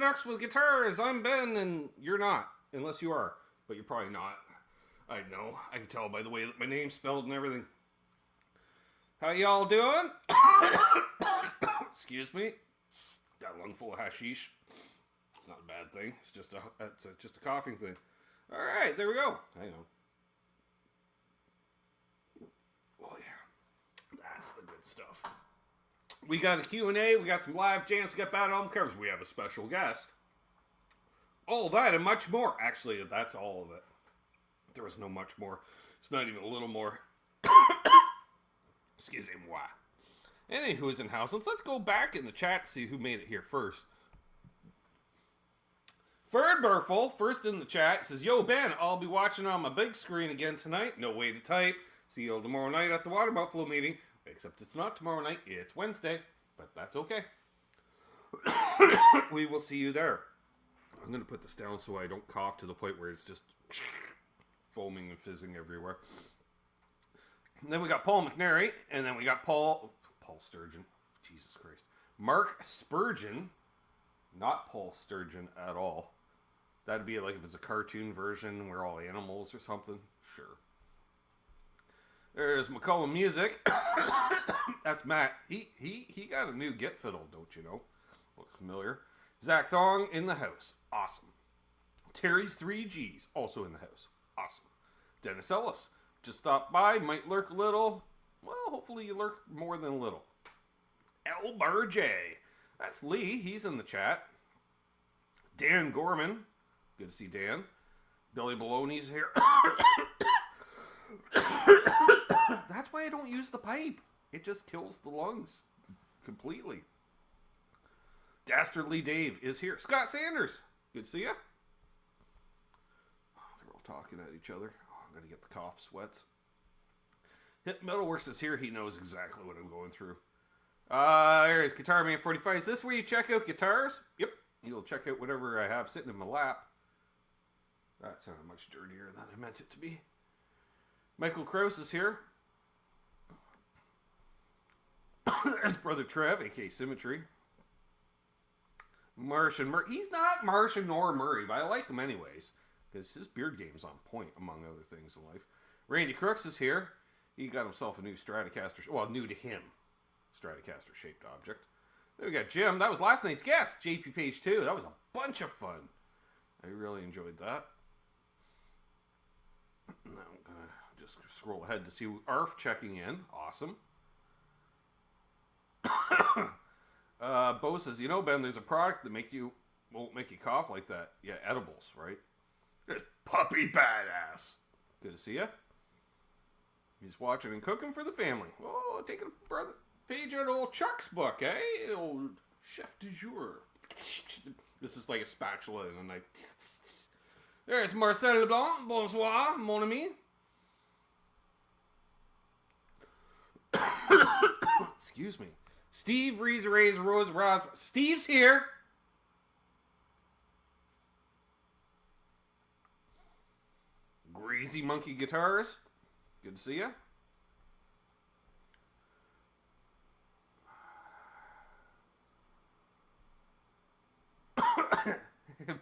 Canucks with guitars. I'm Ben, and you're not, unless you are, but you're probably not. I know. I can tell by the way that my name's spelled and everything. How y'all doing? Excuse me. Got a lung full of hashish. It's not a bad thing. It's just a coughing thing. All right, there we go. Hang on. Oh yeah, that's the good stuff. We got a Q&A, we got some live jams, we got bad album covers, we have a special guest. All that and much more. Actually, that's all of it. There was no much more. It's not even a little more. Excusez-moi. Anywho's in house. Let's go back in the chat to see who made it here first. Ferd Burful, first in the chat, says, Yo, Ben, I'll be watching on my big screen again tonight. No way to type. See you all tomorrow night at the Water Buffalo meeting. Except it's not tomorrow night, it's Wednesday. But that's okay. We will see you there. I'm going to put this down so I don't cough to the point where it's just foaming and fizzing everywhere. And then we got Paul McNary, and then we got Paul Sturgeon. Jesus Christ. Mark Spurgeon. Not Paul Sturgeon at all. That'd be like if it's a cartoon version, we're all animals or something. Sure. There's McCullum Music. That's Matt. He got a new Get Fiddle, don't you know? Looks familiar. Zach Thong in the house. Awesome. Terry's 3Gs also in the house. Awesome. Dennis Ellis just stopped by. Might lurk a little. Well, hopefully you lurk more than a little. L Bar J. That's Lee. He's in the chat. Dan Gorman. Good to see Dan. Billy Baloney's here. That's why I don't use the pipe. It just kills the lungs completely. Dastardly Dave is here. Scott Sanders. Good to see ya. Oh, they're all talking at each other. Oh, I'm going to get the cough sweats. Hit Metalworks is here. He knows exactly what I'm going through. There's Guitar Man 45. Is this where you check out guitars? Yep. You'll check out whatever I have sitting in my lap. That sounded much dirtier than I meant it to be. Michael Krause is here. There's Brother Trev, a.k.a. Symmetry. Martian Murray. He's not Martian nor Murray, but I like him anyways. Because his beard game's on point, among other things in life. Randy Crooks is here. He got himself a new Stratocaster. Well, new to him. Stratocaster-shaped object. Then we got Jim. That was last night's guest. JP Page 2. That was a bunch of fun. I really enjoyed that. Now I'm going to just scroll ahead to see Arf checking in. Awesome. Bo says, you know, Ben, there's a product that won't make you cough like that. Yeah, edibles, right? It's Puppy Badass. Good to see ya. He's watching and cooking for the family. Oh, taking a page out of old Chuck's book, eh? Old chef du jour. This is like a spatula and a knife. There's Marcel Leblanc. Bonsoir, mon ami. Excuse me. Steve Rose Rose. Steve's here. Greasy Monkey Guitars. Good to see ya.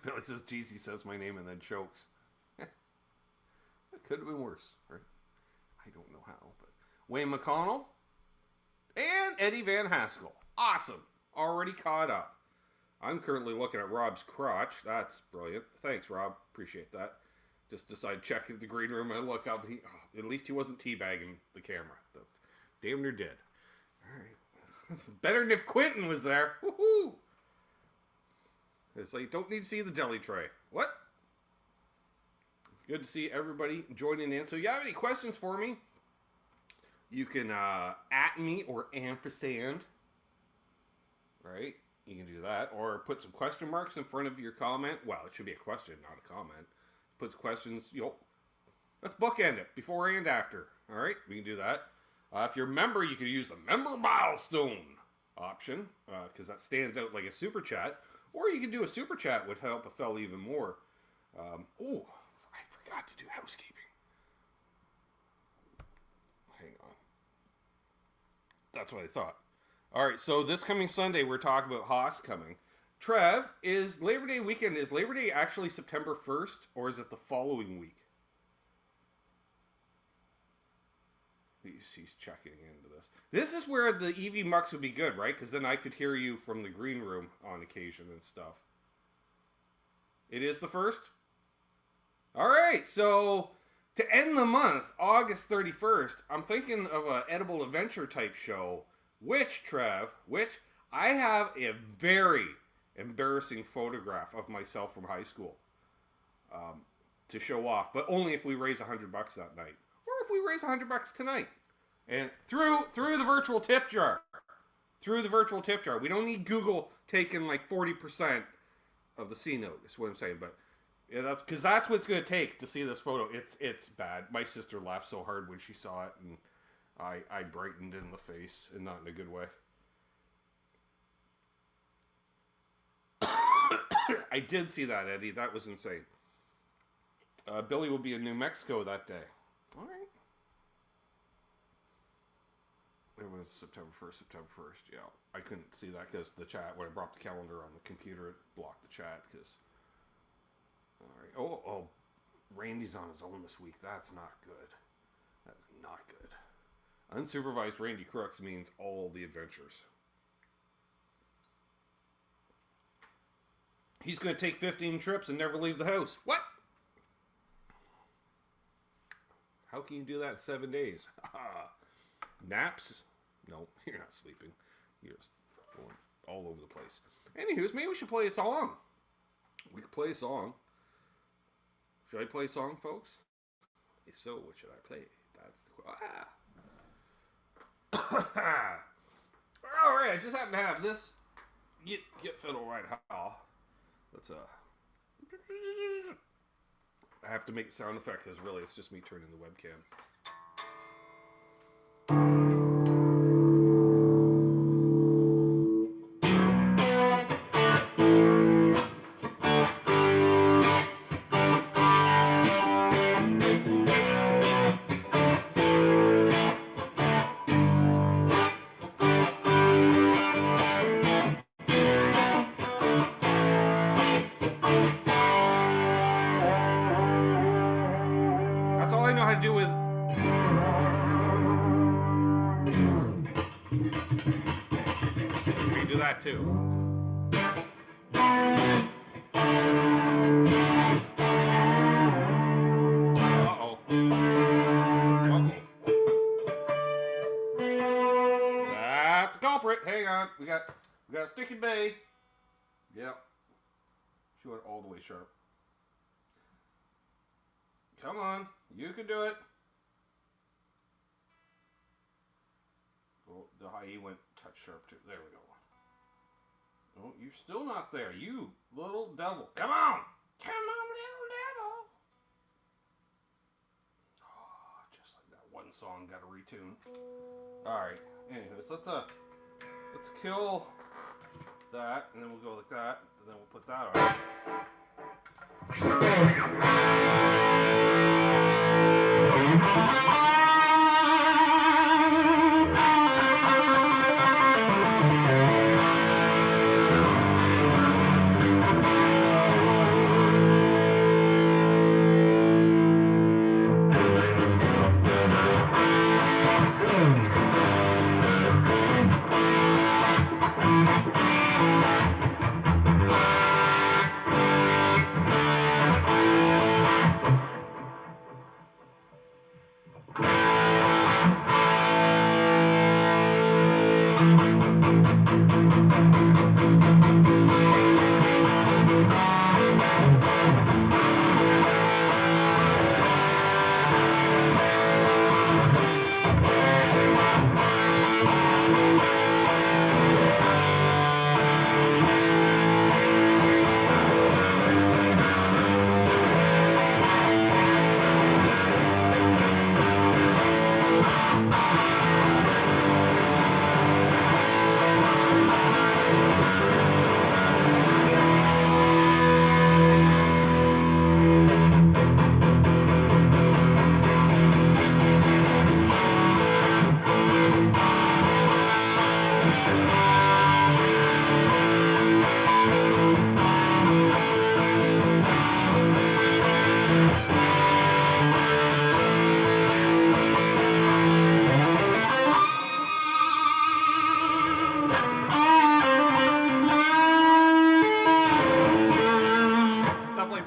Billy says, Jeezy says my name and then chokes. It could have been worse, right? I don't know how, but Wayne McConnell and Eddie Van Haskell. Awesome. Already caught up. I'm currently looking at Rob's crotch. That's brilliant. Thanks, Rob. Appreciate that. Just decided to check the green room and I look up. At least he wasn't teabagging the camera. Damn near did. All right. Better than if Quentin was there. Woohoo! It's like, don't need to see the deli tray. What? Good to see everybody joining in. So if you have any questions for me, you can at me or ampersand. Right? You can do that. Or put some question marks in front of your comment. Well, it should be a question, not a comment. Puts questions, let's bookend it, before and after. All right? We can do that. If you're a member, you can use the member milestone option, because that stands out like a super chat. Or you can do a super chat, would help a fella even more. Oh, I forgot to do housekeeping. Hang on. That's what I thought. All right, so this coming Sunday, we're talking about Haas coming. Trev, is Labor Day weekend, is Labor Day actually September 1st, or is it the following week? He's checking into this. This is where the EV Mux would be good, right? Because then I could hear you from the green room on occasion and stuff. It is the 1st? All right, so to end the month, August 31st, I'm thinking of an edible adventure type show, which I have a very embarrassing photograph of myself from high school to show off, but only if we raise $100 that night, or if we raise $100 tonight, and through the virtual tip jar, We don't need Google taking like 40% of the C note. Is what I'm saying, but yeah, that's what it's gonna take to see this photo. It's bad. My sister laughed so hard when she saw it, and I brightened in the face, and not in a good way. I did see that, Eddie. That was insane. Billy will be in New Mexico that day. All right. It was September 1st. Yeah, I couldn't see that because the chat, when I brought the calendar on the computer, it blocked the chat. Because, all right. Oh, Randy's on his own this week. That's not good. That's not good. Unsupervised Randy Crooks means all the adventures. He's going to take 15 trips and never leave the house. What? How can you do that in 7 days? Naps? No, you're not sleeping. You're just going all over the place. Anywho, maybe we should play a song. We could play a song. Should I play a song, folks? If so, what should I play? That's the question. Alright, I just happen to have this get fiddle right how. Let's I have to make a sound effect because really it's just me turning the webcam. That's all I know how to do with. We can do that too. Uh-oh. That's a culprit. Hang on. We got a sticky bay. Yep. She went all the way sharp. Come on. You can do it. Oh, the high E went touch sharp too. There we go. Oh, you're still not there. You little devil. Come on. Come on, little devil. Oh, just like that one song got a retune. Alright. Anyways, let's kill that, and then we'll go like that, and then we'll put that on.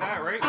that, right?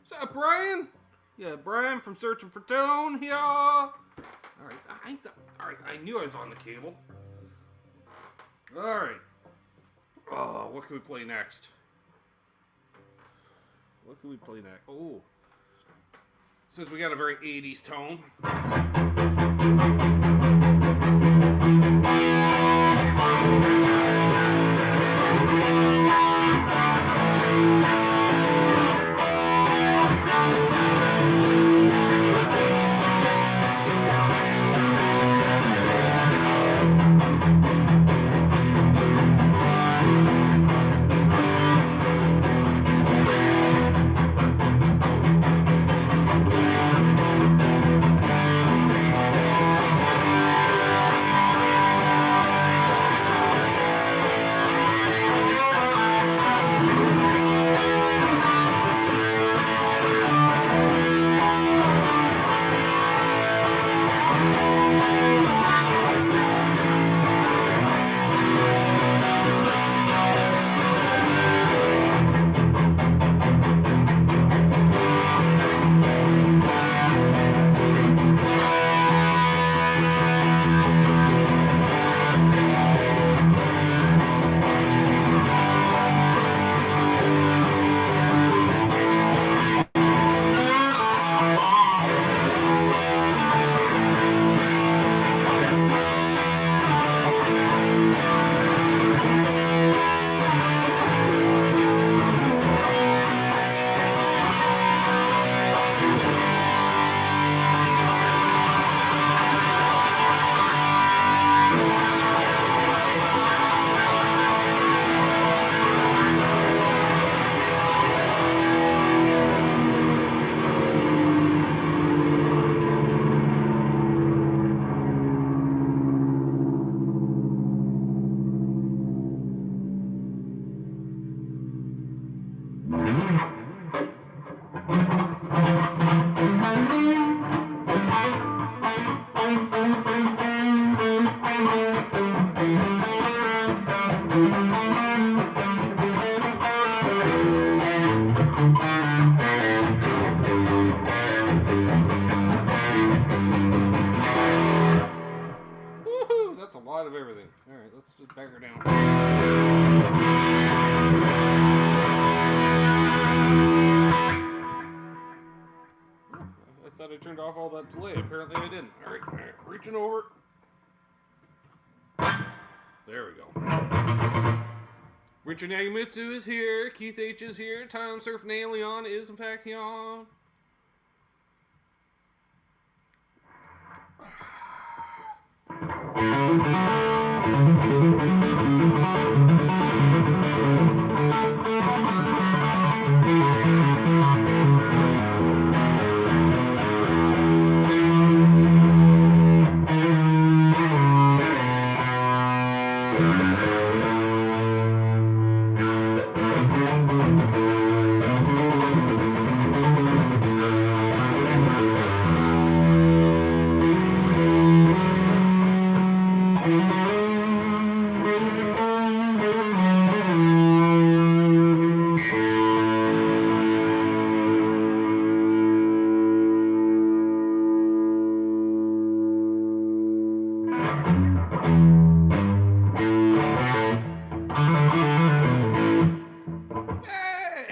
What's up, Brian? Yeah, Brian from Searching for Tone here. All right, I knew I was on the cable. All right. Oh, what can we play next? Oh, since we got a very 80s tone. her down. I thought I turned off all that delay. Apparently I didn't. Alright, reaching over. There we go. Richard Nagamitsu is here. Keith H is here. Time Surf Leon is in fact here.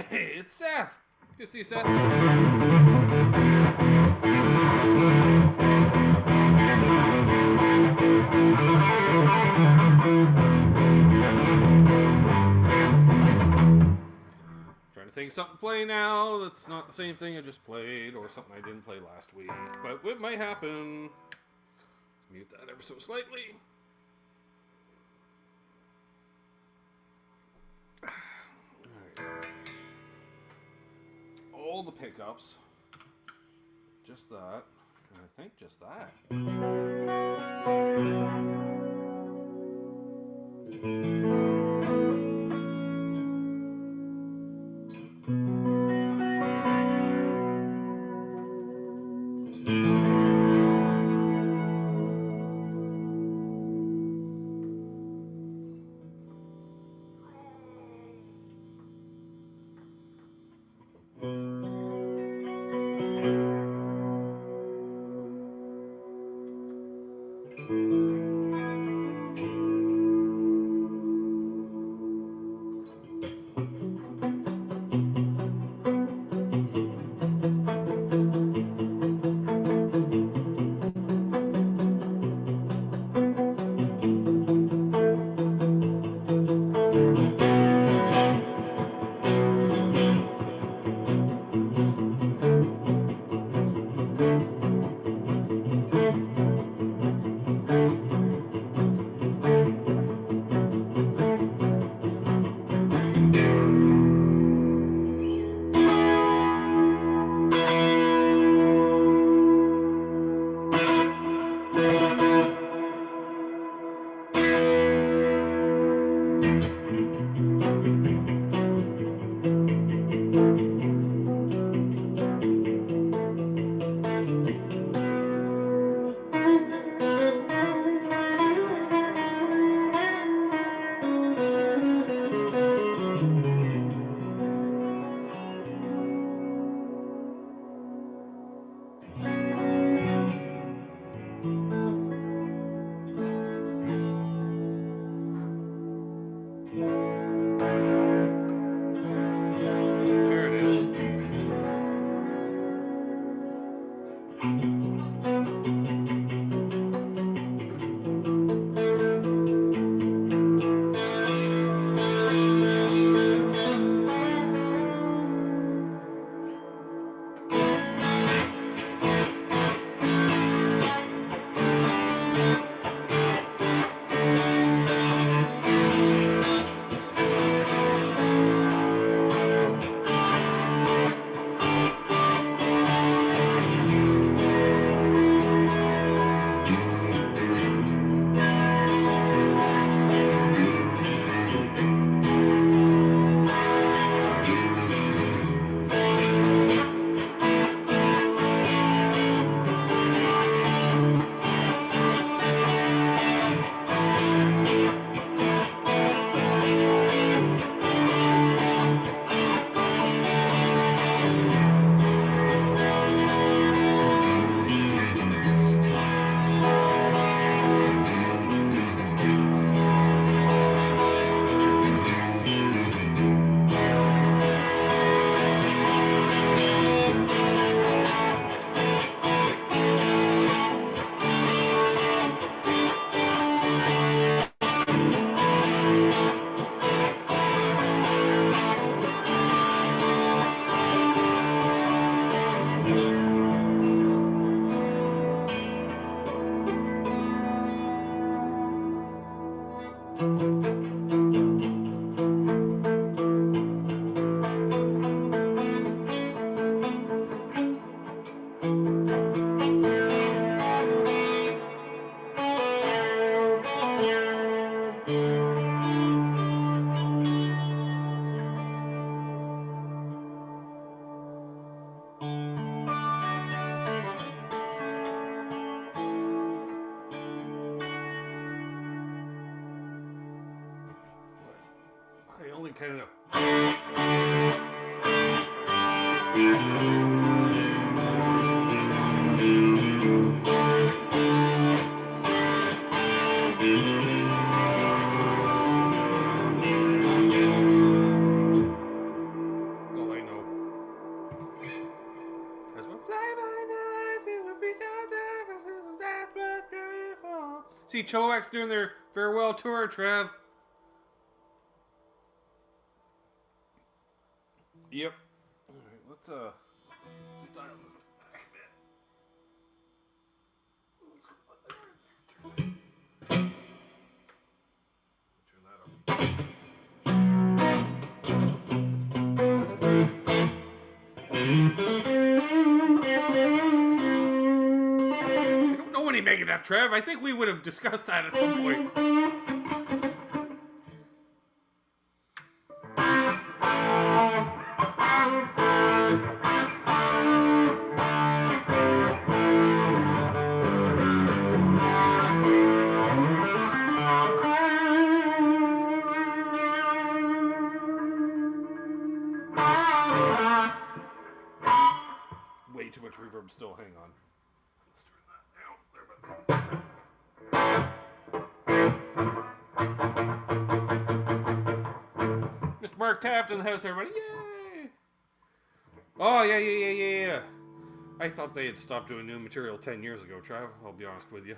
Hey, it's Seth. Good to see you, Seth. Trying to think of something to play now that's not the same thing I just played or something I didn't play last week, but it might happen. Mute that ever so slightly. Alright. All the pickups. Just that. And I think just that. kind of. See Chilliwack's doing their farewell tour, Trev. Yep. Alright, let's dial this back a bit. Let's go turn that up. I don't know any Megadeth, Trev. I think we would have discussed that at some point. Way too much reverb still. Hang on. Let's turn that down. Mr. Mark Taft in the house, everybody. Yay! Oh, yeah. I thought they had stopped doing new material 10 years ago, Trav. I'll be honest with you.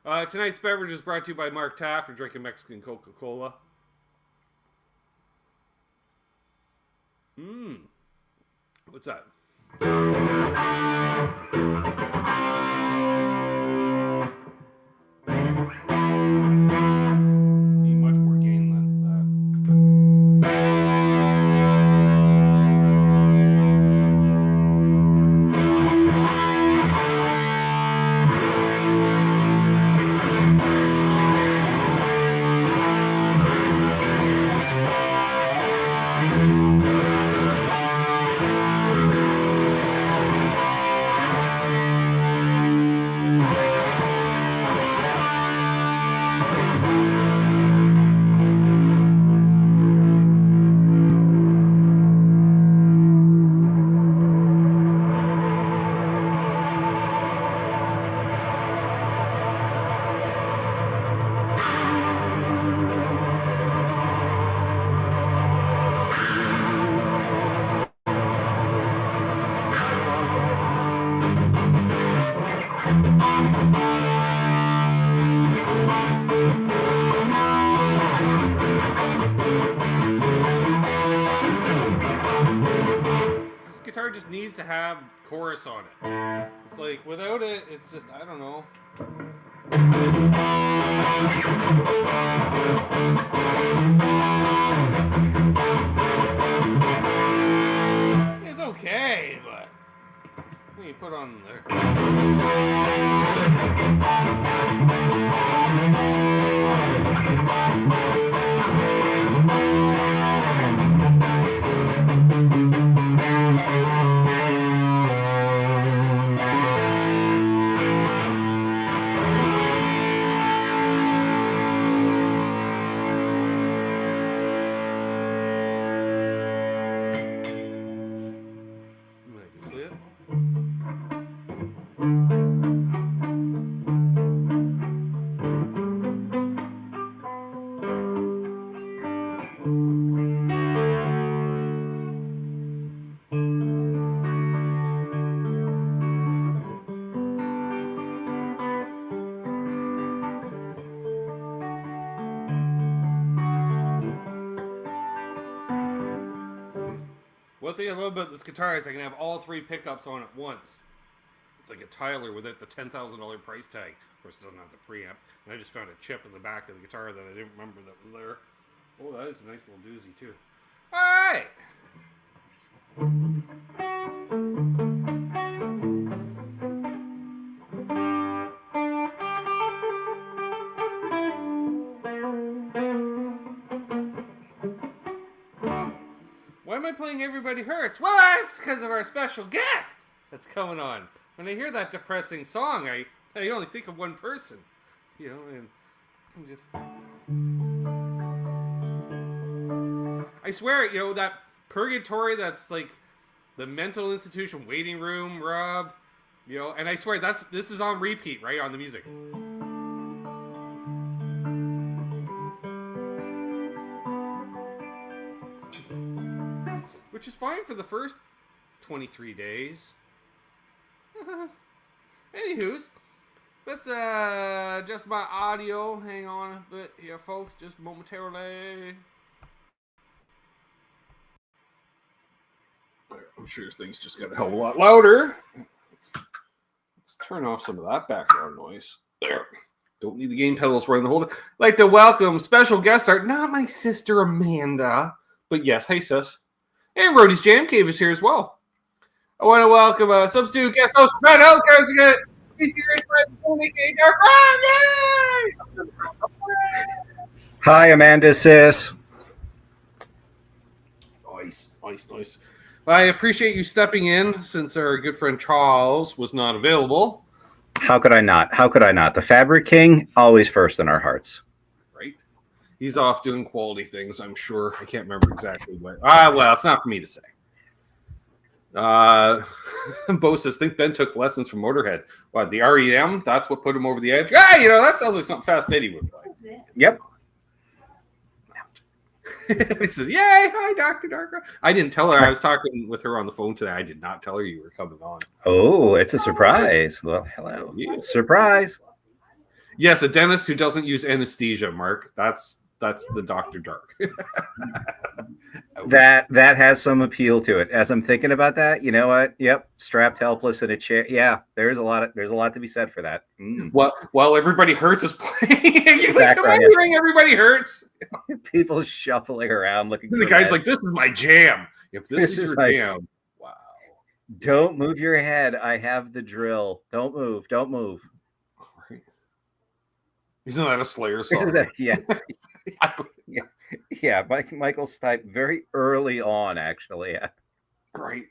Tonight's beverage is brought to you by Mark Taft. We're drinking Mexican Coca-Cola. What's that? Need much more gain than guitar just needs to have chorus on it. It's like, without it, it's just, I don't know. It's okay, but when you put on there. One thing I love about this guitar is I can have all three pickups on at once. It's like a Tyler without the $10,000 price tag. Of course, it doesn't have the preamp. And I just found a chip in the back of the guitar that I didn't remember that was there. Oh, that is a nice little doozy, too. Alright! Why am I playing Everybody Hurts? Well, that's because of our special guest that's coming on. When I hear that depressing song, I only think of one person. You know, and I'm just... I swear, that purgatory that's like the mental institution waiting room, Rob. And I swear this is on repeat, right, on the music. Which is fine for the first 23 days. Anywho's, that's just my audio. Hang on a bit here, folks, just momentarily. I'm sure things just got a hell of a lot louder. Let's turn off some of that background noise. There. Don't need the game pedals running the whole time. Like to welcome special guest star, not my sister Amanda, but yes, hey sis. And Rody's Jam Cave is here as well. I want to welcome substitute guest host Matt Elkers again. Hi, Amanda, sis. Nice. I appreciate you stepping in since our good friend Charles was not available. How could I not? The Fabric King, always first in our hearts. Right. He's off doing quality things, I'm sure. I can't remember exactly what. Well, it's not for me to say. Bo says, think Ben took lessons from Motorhead. What, the REM? That's what put him over the edge? That sounds like something Fast Eddie would like. Yep. He says, yay, hi, Dr. Darko. I didn't tell her. I was talking with her on the phone today. I did not tell her you were coming on. Oh, it's a surprise. Well, hello. Yeah. Surprise. Yes, a dentist who doesn't use anesthesia, Mark. That's the Dr. Dark. That has some appeal to it. As I'm thinking about that, you know what? Yep, strapped helpless in a chair. Yeah, there's a lot to be said for that. While Everybody Hurts is playing, hearing Everybody Hurts. People shuffling around looking. The guy's like, "This is my jam. If this is your jam, wow." Don't move your head. I have the drill. Don't move. Right. Isn't that a Slayer song? Yeah. Yeah, Michael Stipe very early on, actually. Yeah. Right.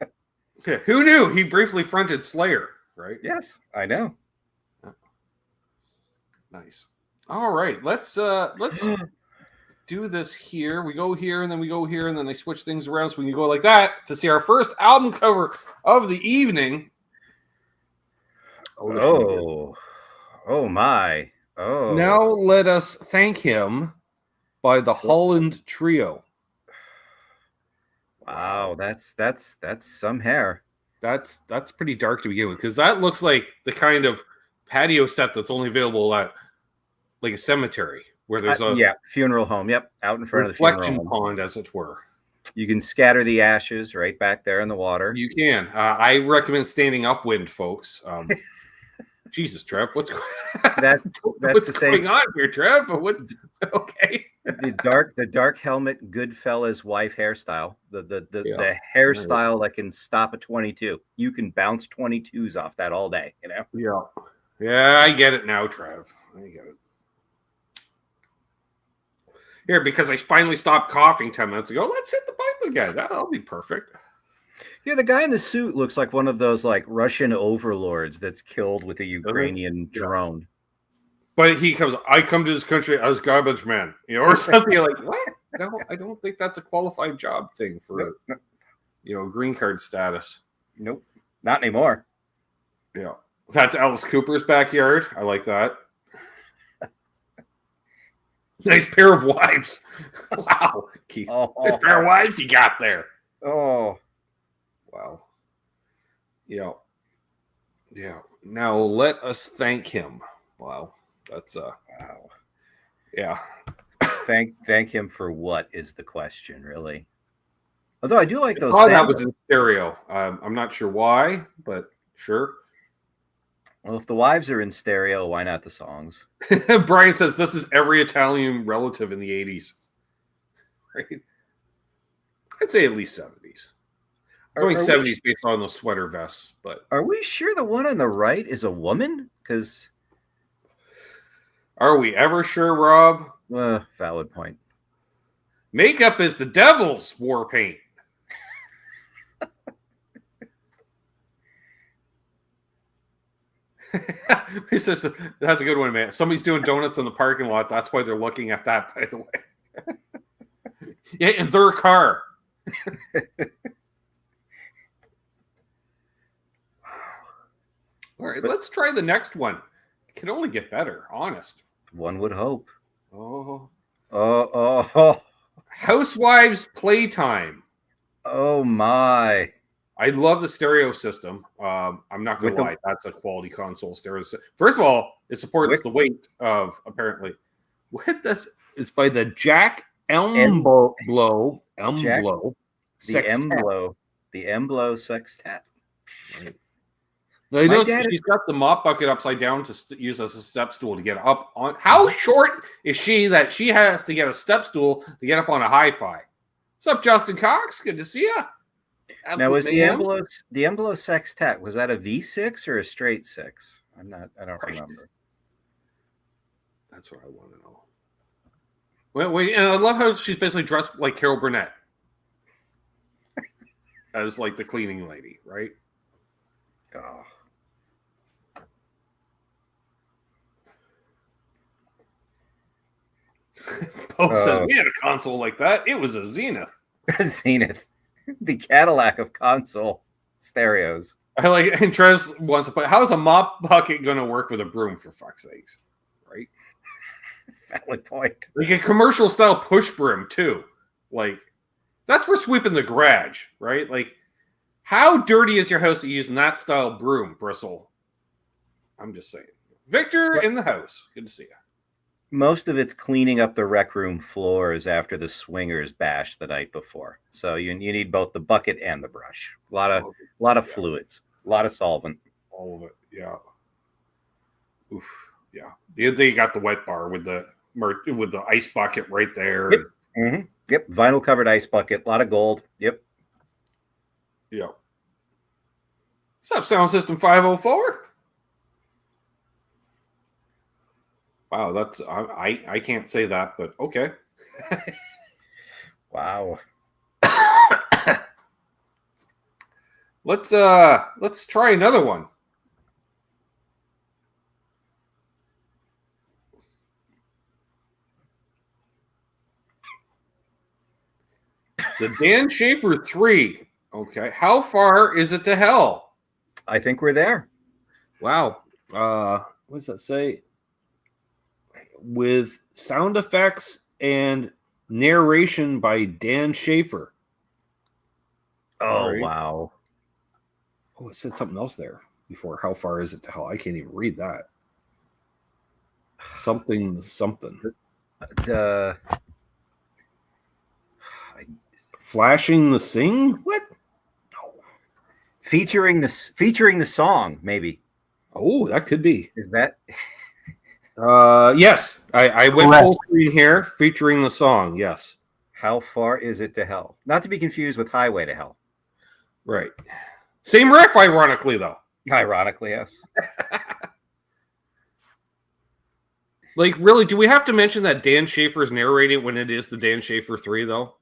Yeah, who knew he briefly fronted Slayer, right? Yes, I know. Nice. All right, let's do this here. We go here, and then we go here, and then I switch things around so we can go like that to see our first album cover of the evening. Oh my. Oh. Now let us thank him by the Holland Trio. Wow, that's some hair. That's pretty dark to begin with, because that looks like the kind of patio set that's only available at like a cemetery where there's a funeral home. Yep, out in front of the funeral home. Pond, as it were. You can scatter the ashes right back there in the water. You can. I recommend standing upwind, folks. Jesus, Trev, what's going on here, Trev? Okay. The dark helmet, Goodfellas wife hairstyle. The hairstyle that can stop a 22. You can bounce 22s off that all day, Yeah, I get it now, Trev. I get it. Here, because I finally stopped coughing 10 minutes ago, let's hit the pipe again. That'll be perfect. Yeah, the guy in the suit looks like one of those like Russian overlords that's killed with a Ukrainian drone. But I come to this country as garbage man, or something. You're like, what? I don't think that's a qualified job thing for, green card status. Nope, not anymore. Yeah, that's Alice Cooper's backyard. I like that. Nice pair of wives. Wow, Keith. Nice pair of wives you got there. Oh. Wow. Yeah. Now let us thank him. Wow. That's wow. Yeah. Thank him for what is the question, really? Although I do like those. Oh, that was in stereo. I'm not sure why, but sure. Well, if the wives are in stereo, why not the songs? Brian says this is every Italian relative in the 80s. Right? I'd say at least 70s. Going 70s based on those sweater vests, but are we sure the one on the right is a woman? Because are we ever sure, Rob? Valid point. Makeup is the devil's war paint. He says that's a good one, man. Somebody's doing donuts in the parking lot. That's why they're looking at that, by the way. Yeah, in their car. All right, let's try the next one. It can only get better, honest. One would hope. Oh. Oh. Housewives Playtime. Oh, my. I love the stereo system. I'm not going to lie. That's a quality console stereo system. First of all, it supports the weight of, apparently. What does... It's by the Jack Emblow. The Emblow Sextet. Right. Now, I noticed she's got the mop bucket upside down to use as a step stool to get up on. How short is she that she has to get a step stool to get up on a hi-fi? What's up, Justin Cox? Good to see you. Now, was the Emblow Sextet, was that a V6 or a straight 6? I don't remember. That's what I want to know. Wait, and I love how she's basically dressed like Carol Burnett as like the cleaning lady, right? Oh. Poe says we had a console like that. It was a Zenith. Zenith, the Cadillac of console stereos. I like, and Trev wants to play. How is a mop bucket going to work with a broom, for fuck's sakes? Right? Valid point. Like a commercial style push broom too. Like that's for sweeping the garage, right? Like how dirty is your house that using that style broom, Bristle? I'm just saying. Victor in the house. Good to see you. Most of it's cleaning up the rec room floors after the swingers bash the night before. So you need both the bucket and the brush. A lot of fluids, a lot of solvent. All of it, yeah. Oof, yeah. They got the wet bar with the ice bucket right there. Yep. Mm-hmm. Yep. Vinyl covered ice bucket, a lot of gold. Yep. Yep. What's up, Sound System 504? Wow, that's I can't say that, but okay. Wow. Let's try another one. The Dan Schaefer 3. Okay. How far is it to hell? I think we're there. Wow. What does that say? With sound effects and narration by Dan Schaefer. Oh, right. Wow. Oh, it said something else there before. How far is it to hell? I can't even read that. Something. Flashing the Sing? What? No. Featuring the song, maybe. Oh, that could be. Is that? Yes. I went full screen here, featuring the song. Yes. How far is it to hell? Not to be confused with Highway to Hell. Right. Same riff, ironically, though. Ironically, yes. Like, really, do we have to mention that Dan Schaefer's narrating when it is the Dan Schaefer 3, though?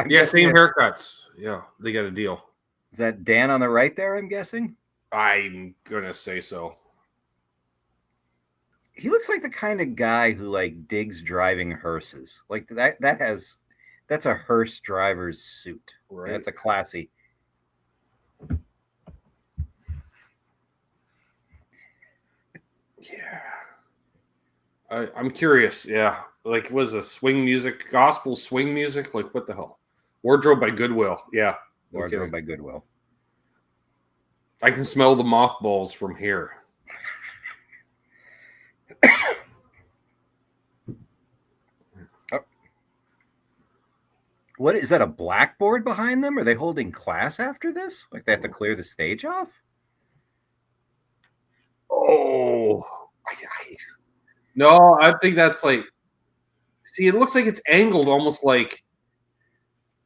Yeah, same haircuts. Yeah, they got a deal. Is that Dan on the right there, I'm guessing? I'm going to say so. He looks like the kind of guy who, like, digs driving hearses. Like, that's a hearse driver's suit. Right. That's a classy. Yeah. I'm curious. Yeah. Like, was a swing music, gospel swing music? Like, what the hell? Wardrobe by Goodwill. Yeah. Wardrobe by Goodwill. I can smell the mothballs from here. What is that? A blackboard behind them? Are they holding class after this? Like they have to clear the stage off? Oh, no! I think that's like. See, it looks like it's angled, almost like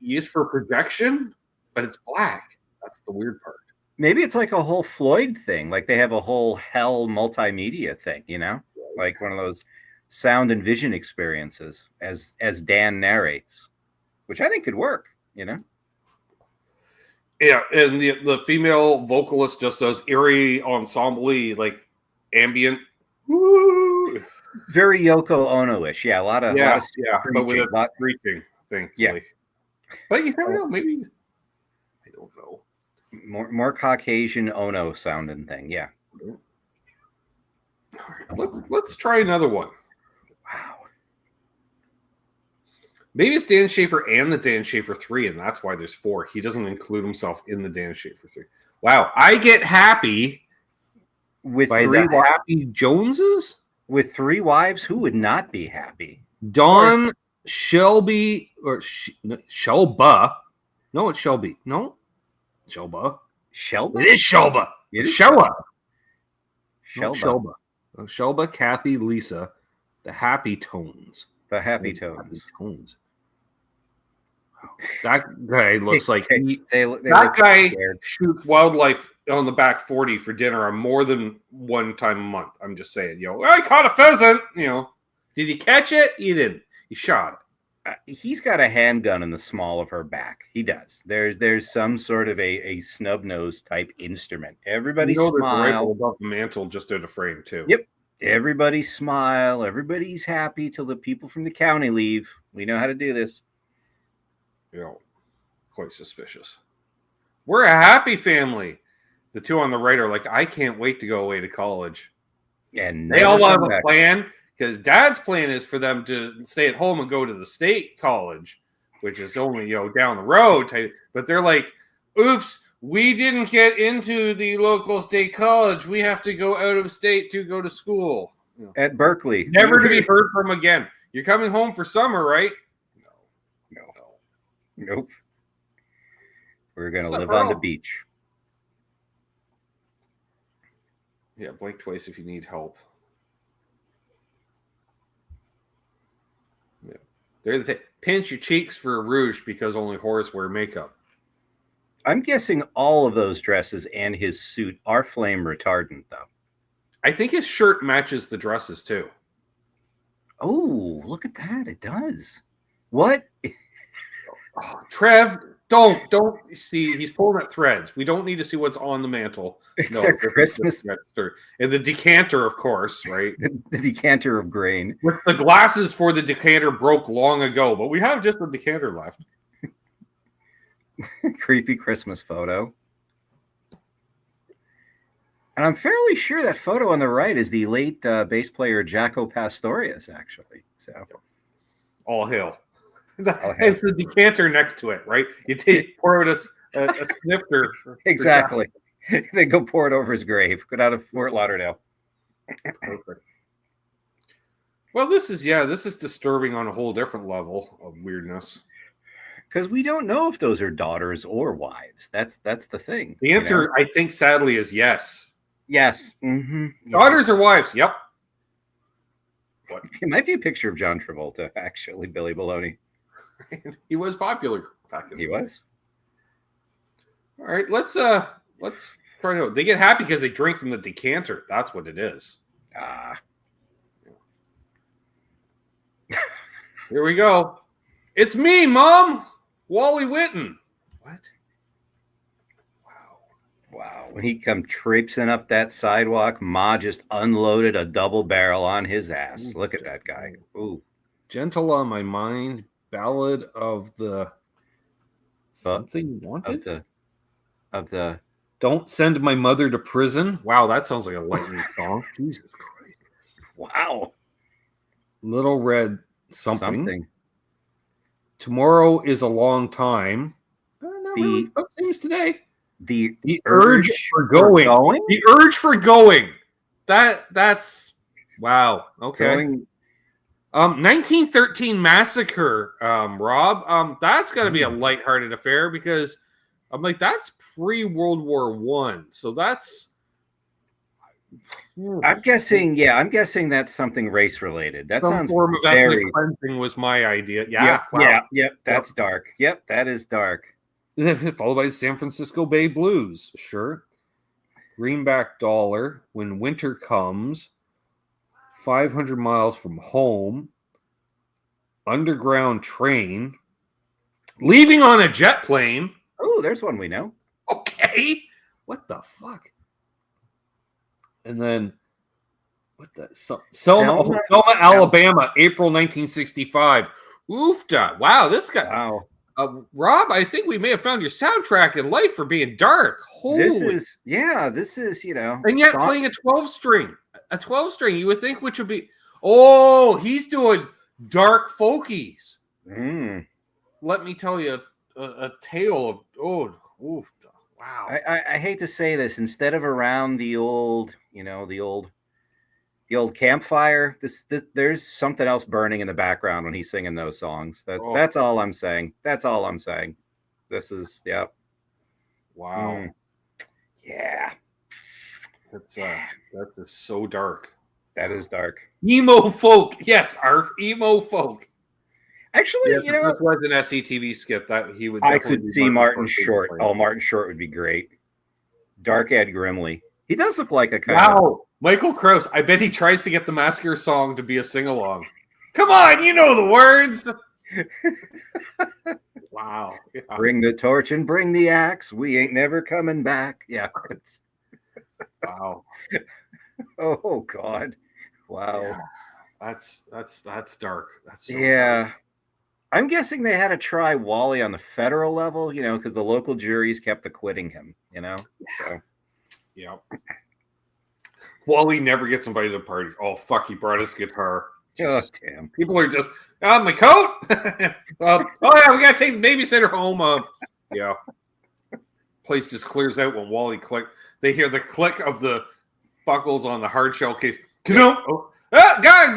used for projection, but it's black. That's the weird part. Maybe it's like a whole Floyd thing. Like they have a whole hell multimedia thing, you know, like one of those sound and vision experiences as Dan narrates. Which I think could work, you know? Yeah, and the female vocalist just does eerie ensemble, like ambient. Woo! Very Yoko Ono-ish. Yeah, a lot of Yeah, screeching, but with a screeching, thankfully. Yeah. But you never know. Maybe I don't know. More Caucasian Ono sounding thing. Yeah. All right, let's try another one. Wow. Maybe it's Dan Schaefer and the Dan Schaefer 3, and that's why there's 4. He doesn't include himself in the Dan Schaefer 3. Wow, I get happy With by 3 the Happy Joneses? With 3 wives, who would not be happy? Dawn, Shelby, or Shelba. No, it's Shelby. No, Shelba. Shelba? It is Shelba. It is Shelba. Shelba. Shelba. Shelba, Kathy, Lisa. The Happy Tones. The Happy Tones. Happy Tones. That guy looks like that guy shoots wildlife on the back 40 for dinner on more than one time a month. I'm just saying, I caught a pheasant. Did he catch it? He didn't. He shot it. He's got a handgun in the small of her back. He does. There's some sort of a snub nose type instrument. Everybody smile. There's a rifle above the mantle just out of frame too. Yep. Everybody smile. Everybody's happy till the people from the county leave. We know how to do this. Quite suspicious. We're a happy family. The 2 on the right are like, I can't wait to go away to college. And they all have a plan, because Dad's plan is for them to stay at home and go to the state college, which is only down the road. But they're like, oops, we didn't get into the local state college. We have to go out of state to go to school at Berkeley, never to be heard from again. You're coming home for summer, right? Nope. We're going to live on the beach. Yeah, blink twice if you need help. Yeah. They're pinch your cheeks for a rouge because only whores wear makeup. I'm guessing all of those dresses and his suit are flame retardant, though. I think his shirt matches the dresses, too. Oh, look at that. It does. What? Oh, Trev, don't see. He's pulling at threads. We don't need to see what's on the mantle. It's their Christmas. And the decanter, of course, right? The decanter of grain. With the glasses for the decanter broke long ago, but we have just the decanter left. Creepy Christmas photo. And I'm fairly sure that photo on the right is the late bass player Jaco Pastorius, actually. So, all hail. It's the decanter next to it, right? You pour out a snifter. Exactly. They go pour it over his grave. Go down to Fort Lauderdale. Perfect. Well, this is disturbing on a whole different level of weirdness. Because we don't know if those are daughters or wives. That's the thing. The answer, I think, sadly, is yes. Yes. Mm-hmm. Daughters or wives? Yep. What? It might be a picture of John Travolta, actually, Billy Baloney. He was popular back then. He was. All right, let's try to. They get happy because they drink from the decanter. That's what it is. Here we go. It's me, Mom. Wally Witten. What? Wow. When he come traipsing up that sidewalk, Ma just unloaded a double barrel on his ass. Look at that guy. Ooh. Gentle on my mind. Ballad of the something wanted of the Don't Send My Mother to Prison. Wow, that sounds like a lightning song. Jesus Christ. Wow. Little Red something. Tomorrow is a Long Time. Really. That seems today. The urge for going. The urge for going. That's wow. Okay. 1913 Massacre, Rob. That's got to be a lighthearted affair because I'm like, that's pre-World War I. So that's. I'm guessing that's something race related. That sounds form of ethnic cleansing was my idea. Yeah. Yep. That's dark. Yep, that is dark. Followed by the San Francisco Bay Blues. Sure. Greenback Dollar. When Winter Comes. 500 Miles from Home, Underground Train, Leaving on a Jet Plane. Oh, there's one we know. Okay. What the fuck? And then What the Selma, Alabama, April 1965. Oofda! Wow, this guy. Wow. Rob, I think we may have found your soundtrack in life for being dark. Holy. This is, you know. And yet playing a 12-string. A 12-string, you would think, which would be... Oh, he's doing dark folkies. Let me tell you a tale of... Oh, oof. Wow. I hate to say this. Instead of around the old, you know, the old campfire, there's something else burning in the background when he's singing those songs. That's all I'm saying. That's all I'm saying. This is, yep. Wow. Yeah. That's just so dark. That is dark. Emo folk. Yes, our emo folk. Actually, you know, this was an SCTV skit that he would. I could see Martin Short. Oh, Martin Short would be great. Dark Ed Grimley. He does look like a kind of... Michael Krause. I bet he tries to get the Massacre song to be a sing-along. Come on, you know the words. Wow. Yeah. Bring the torch and bring the axe. We ain't never coming back. Yeah. Wow. Oh God. Wow. Yeah. That's dark. That's so dark. I'm guessing they had to try Wally on the federal level, you know, because the local juries kept acquitting him, you know. So yeah. Wally never gets invited to parties. Oh fuck, he brought his guitar. Just, oh damn. People are just, my coat. Oh yeah, we gotta take the babysitter home. Yeah. Place just clears out when Wally click. They hear the click of the buckles on the hard shell case. Gotta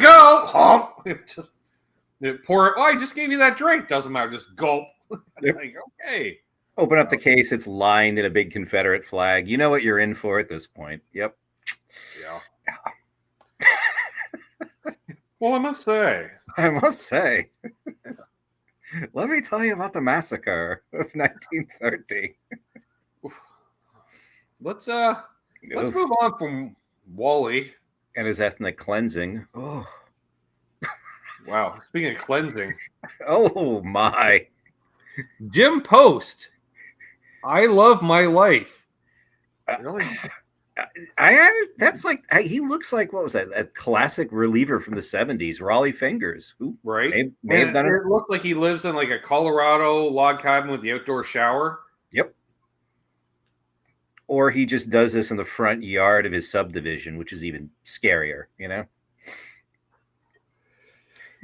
go. Just pour it. Oh, I just gave you that drink. Doesn't matter. Just gulp. Yep. Like, okay. Open up the case. It's lined in a big Confederate flag. You know what you're in for at this point. Yep. Yeah. Well, I must say. Let me tell you about the massacre of 1930. Let's move on from Wally and his ethnic cleansing. Oh. Wow. Speaking of cleansing. Oh my. Jim Post. I love my life. Really? That's like, he looks like, what was that? A classic reliever from the 70s, Raleigh Fingers. Who may have done it. It looks like he lives in like a Colorado log cabin with the outdoor shower. Yep. Or he just does this in the front yard of his subdivision, which is even scarier, you know?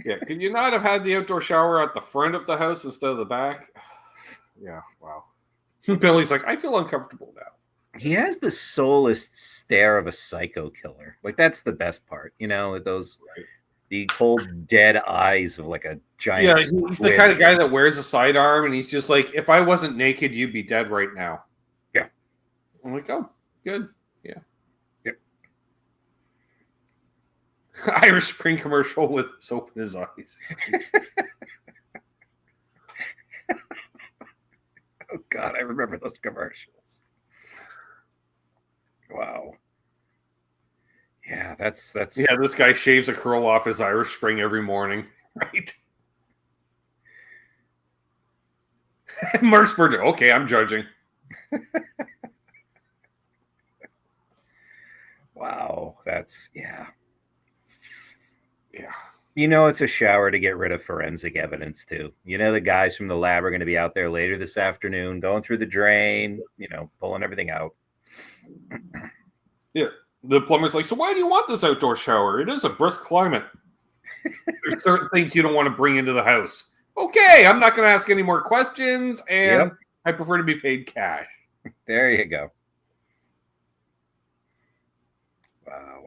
Yeah. Could you not have had the outdoor shower at the front of the house instead of the back? Yeah. Wow. Billy's like, I feel uncomfortable now. He has the soulless stare of a psycho killer. Like, that's the best part, you know, the cold, dead eyes of like a giant. Yeah, he's the kind of guy that wears a sidearm, and he's just like, if I wasn't naked, you'd be dead right now. Yeah. I'm like, oh, good. Yeah. Yep. Irish Spring commercial with soap in his eyes. Oh, God, I remember those commercials. Wow. Yeah, that's yeah, this guy shaves a curl off his Irish Spring every morning, right? Mark Spurgeon. Okay, I'm judging. Wow, that's yeah. Yeah. You know, it's a shower to get rid of forensic evidence too. You know, the guys from the lab are going to be out there later this afternoon, going through the drain, you know, pulling everything out. Yeah. The plumber's like, so why do you want this outdoor shower? It is a brisk climate. There's certain things you don't want to bring into the house. Okay, I'm not going to ask any more questions, and I prefer to be paid cash. There you go. Wow.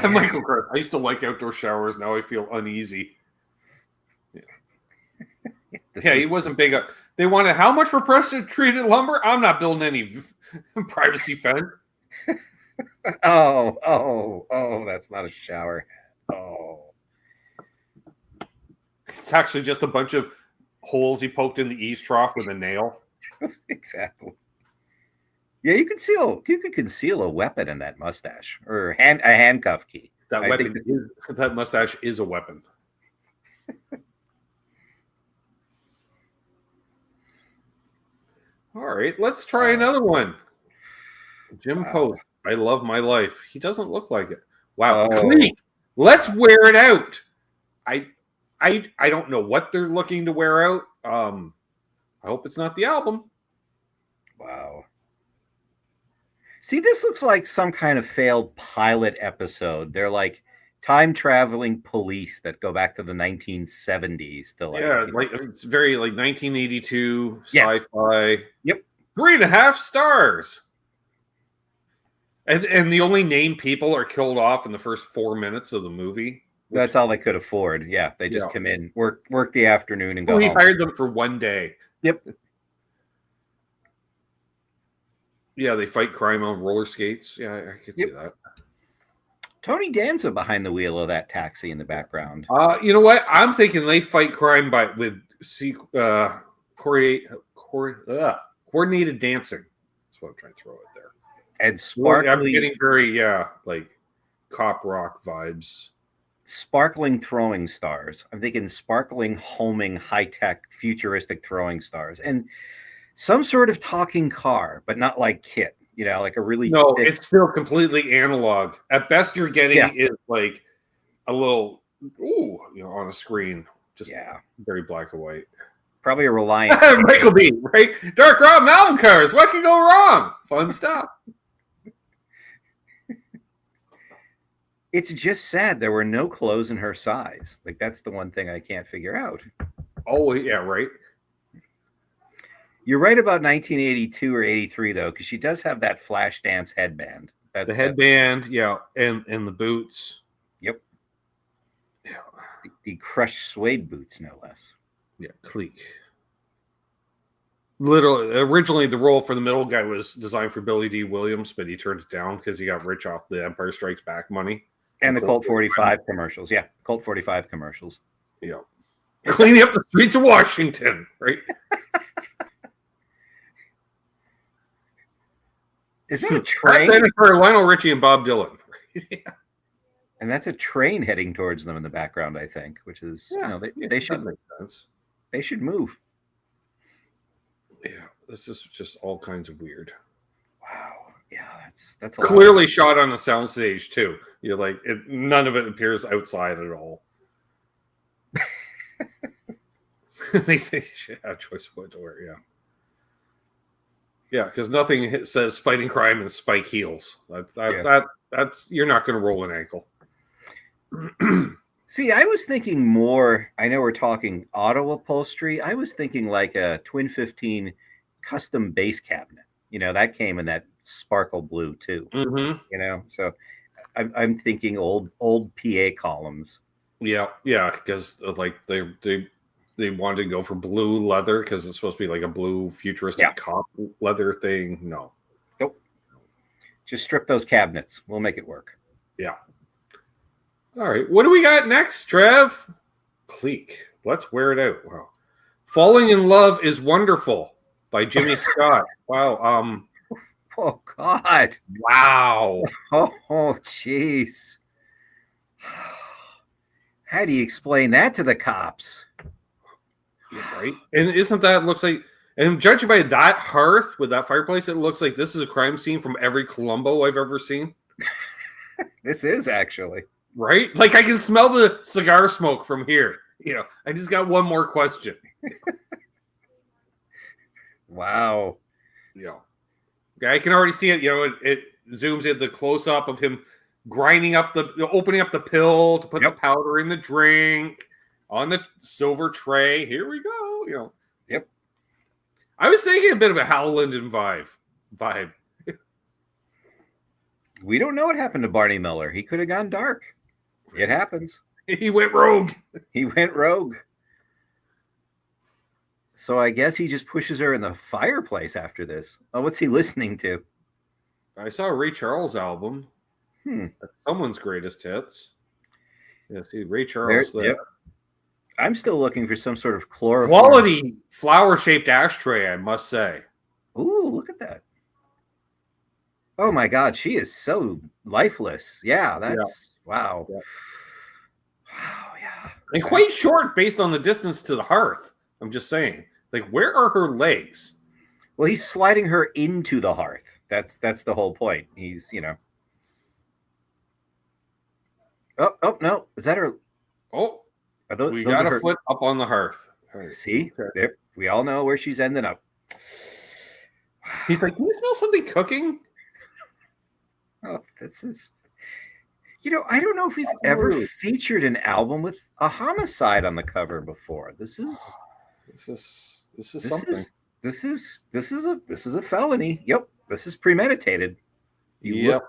Michael Chris, I used to like outdoor showers. Now I feel uneasy. Yeah, he wasn't big up. They wanted how much for pressure-treated lumber? I'm not building any privacy fence. Oh, that's not a shower. Oh. It's actually just a bunch of holes he poked in the eaves trough with a nail. Exactly. Yeah, you could conceal a weapon in that mustache or a handcuff key. That mustache is a weapon. All right, let's try another one. Jim Post. I love my life. He doesn't look like it. Wow. Oh. Cleek, let's wear it out. I don't know what they're looking to wear out. I hope it's not the album. Wow. See, this looks like some kind of failed pilot episode. They're like time traveling police that go back to the 1970s to like it's very like 1982 Yeah. sci-fi. Yep. 3.5 stars. And the only named people are killed off in the first 4 minutes of the movie. That's all they could afford. Yeah, they just come in, work the afternoon, and go He home. hired them for one day. Yep. Yeah, they fight crime on roller skates. Yeah, I could see that. Tony Danza behind the wheel of that taxi in the background. You know what? I'm thinking they fight crime with coordinated dancing. That's what I'm trying to throw out there. And sparkling. I'm getting very like cop rock vibes. Sparkling throwing stars. I'm thinking sparkling, homing, high-tech, futuristic throwing stars. And some sort of talking car, but not like Kit. You know, like a really thick... it's still completely analog. At best, you're getting is like a little on a screen, just very black and white. Probably a Reliant. Michael B. Right? Dark Rob Mountain cars. What could go wrong? Fun stuff. It's just sad there were no clothes in her size. Like that's the one thing I can't figure out. Oh yeah, right. You're right about 1982 or 83 though, because she does have that flash dance headband. The headband, and the boots. Yep. Yeah. The crushed suede boots, no less. Yeah, Cleek. Literally, originally the role for the middle guy was designed for Billy D. Williams, but he turned it down because he got rich off the Empire Strikes Back money. And the Colt 45 commercials. Yeah, Colt 45 commercials. Yeah. Cleaning up the streets of Washington, right? Is that a train? For Lionel Richie and Bob Dylan. Yeah. And that's a train heading towards them in the background, I think, which is, they should make sense. They should move. Yeah, this is just all kinds of weird. Wow. Yeah, that's clearly shot on a soundstage too. You're like, none of it appears outside at all. They say you should have choice of what to wear. Yeah. Yeah, because nothing says fighting crime in spike heels. That's you're not going to roll an ankle. See, I was thinking more. I know we're talking auto upholstery. I was thinking like a Twin 15 custom bass cabinet. You know, that came in that sparkle blue too. Mm-hmm. You know, so I'm thinking old PA columns. Yeah, because like they wanted to go for blue leather because it's supposed to be like a blue futuristic cop leather thing. No. Nope. Just strip those cabinets. We'll make it work. Yeah. All right. What do we got next, Trev? Cleek. Let's wear it out. Wow. Falling in Love is Wonderful by Jimmy Scott. Wow. Oh, God. Wow. Oh, jeez. How do you explain that to the cops? Yeah, right. And isn't that looks like, and judging by that hearth with that fireplace, it looks like this is a crime scene from every Columbo I've ever seen. This is actually. Right? Like I can smell the cigar smoke from here. You know, I just got one more question. Wow. Yeah. I can already see it. You know, it zooms in the close up of him grinding up opening up the pill to put the powder in the drink on the silver tray. Here we go. You know. Yep. I was thinking a bit of a Hal Linden vibe. We don't know what happened to Barney Miller. He could have gone dark. It happens. He went rogue. So I guess he just pushes her in the fireplace after this. Oh, what's he listening to? I saw a Ray Charles album. That's someone's greatest hits. Yeah, see, Ray Charles there. Yep. I'm still looking for some sort of chloroform. Quality flower-shaped ashtray, I must say. Ooh, look at that. Oh my God, she is so lifeless. Yeah, that's wow. Yeah. Wow, yeah. And quite short based on the distance to the hearth. I'm just saying. Like, where are her legs? Well, he's sliding her into the hearth. That's the whole point. He's, Oh no, is that her? Oh, Are those, we those got are a her? foot up on the hearth. All right. See, Okay. there. We all know where she's ending up. He's like, can you smell something cooking? Oh, this is. I don't know if we've ever featured an album with a homicide on the cover before. This is something. This is a felony. Yep, this is premeditated. The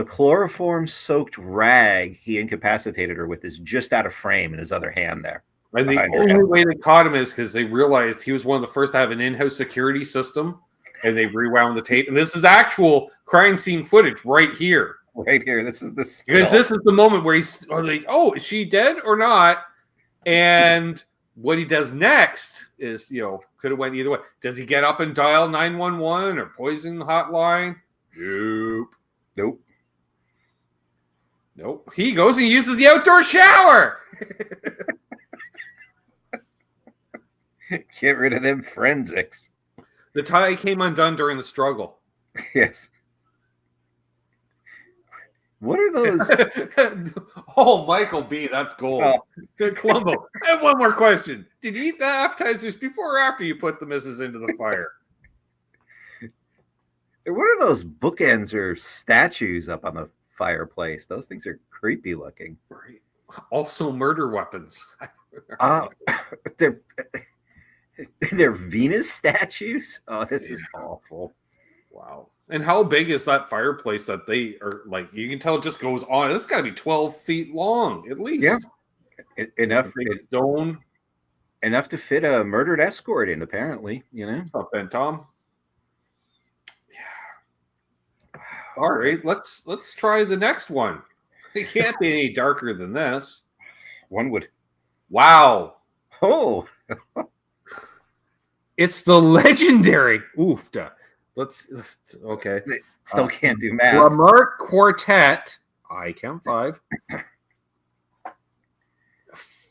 chloroform soaked rag he incapacitated her with is just out of frame in his other hand there. And the only way they caught him is because they realized he was one of the first to have an in-house security system, and they rewound the tape. And this is actual crime scene footage right here. Right here. This is this. Because this is the moment where he's like, oh, is she dead or not? And what he does next is, could have went either way. Does he get up and dial 911 or poison the hotline? Nope. He goes and uses the outdoor shower. Get rid of them forensics. The tie came undone during the struggle. Yes. What are those? Oh, Michael B. That's gold. Columbo. I have one more question. Did you eat the appetizers before or after you put the missus into the fire? What are those bookends or statues up on the fireplace? Those things are creepy looking. Right. Also murder weapons. They're Venus statues? Oh, this is awful. Wow. And how big is that fireplace that they are like? You can tell it just goes on. This got to be 12 feet long at least. Yeah. Enough to fit a murdered escort in, apparently. What's up, Ben Tom? Yeah. All right, let's try the next one. It can't be any darker than this. One would. Wow. Oh. It's the legendary. Oofda. Okay. They still can't do math. Remarque Quartet. I count 5.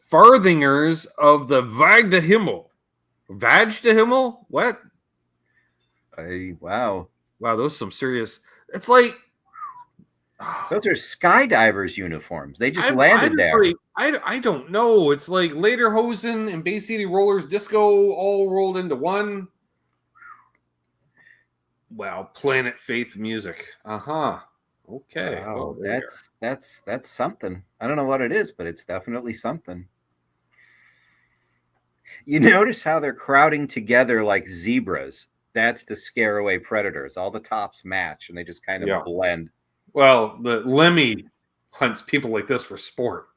Farthingers of the Vag de Himmel. Vag de Himmel? What? Wow. Wow, those are some serious. It's like. Those are skydivers' uniforms. They just landed there. I don't know. It's like Lederhosen and Bay City Rollers Disco all rolled into one. Wow, Planet Faith music. Okay. Wow, that's something. I don't know what it is, but it's definitely something. You notice how they're crowding together like zebras. That's to scare away predators. All the tops match, and they just kind of blend. Well, the Lemmy hunts people like this for sport.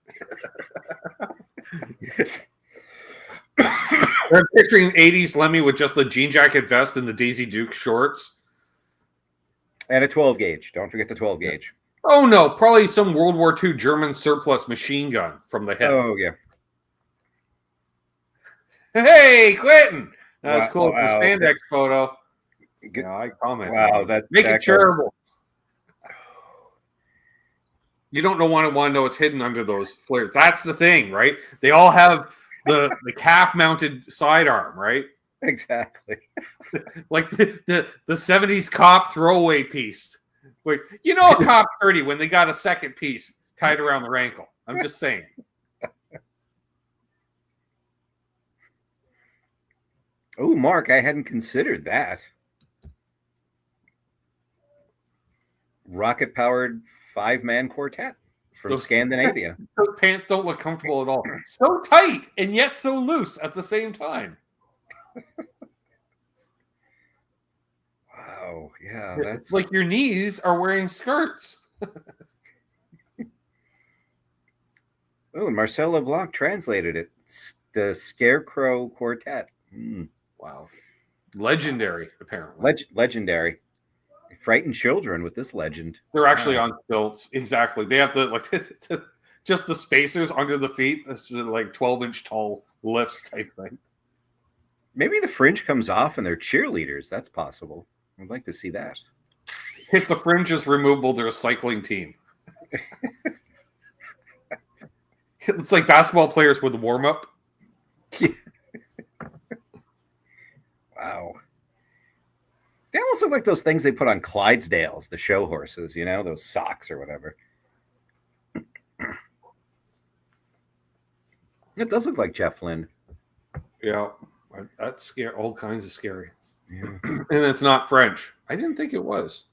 They're picturing 80s Lemmy with just the jean jacket vest and the Daisy Duke shorts. And a 12 gauge. Don't forget the 12 gauge. Oh, no. Probably some World War II German surplus machine gun from the hip. Oh, yeah. Hey, Quentin. That's cool. Wow. The spandex photo. I commented. Wow. Make it shareable. You don't want to know what's hidden under those flares. That's the thing, right? They all have the calf-mounted sidearm, right? Exactly. Like the 70s cop throwaway piece. Wait, a cop 30 when they got a second piece tied around their ankle. I'm just saying. Oh, Mark, I hadn't considered that. Rocket-powered 5-man quartet from Scandinavia. Those pants don't look comfortable at all. So tight and yet so loose at the same time. Wow, yeah, it's like your knees are wearing skirts. Oh, and Marcel LeBlanc translated it. The Scarecrow Quartet. Wow. Legendary, apparently. Legendary. Frighten children with this legend. They're actually on stilts. Exactly. They have the just the spacers under the feet. That's like 12-inch tall lifts type thing. Maybe the fringe comes off and they're cheerleaders. That's possible. I'd like to see that. If the fringe is removable, they're a cycling team. It's like basketball players with the warm-up. Wow. They almost look like those things they put on Clydesdales, the show horses, you know, those socks or whatever. It does look like Jeff Lynne. Yeah, that's scary. All kinds of scary. Yeah. And it's not French. I didn't think it was.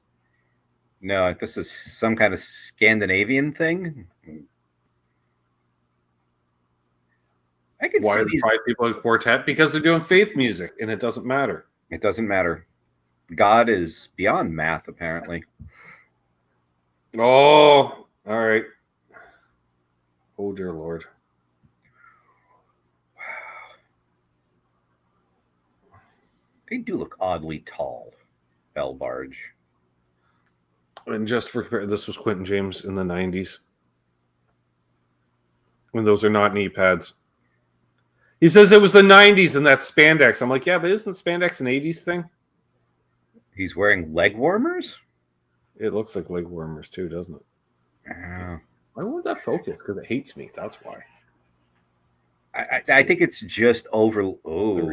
No, this is some kind of Scandinavian thing. I could Why see are there these. 5 people in quartet? Because they're doing faith music, and it doesn't matter. It doesn't matter. God is beyond math, apparently. Oh, all right. Oh, dear Lord. They do look oddly tall, Bell Barge. And just for this was Quentin James in the 90s. When those are not knee pads. He says it was the 90s and that's spandex. I'm like, yeah, but isn't spandex an 80s thing? He's wearing leg warmers? It looks like leg warmers too, doesn't it? Why won't that focus? Because it hates me. That's why. I think it's just over. Oh.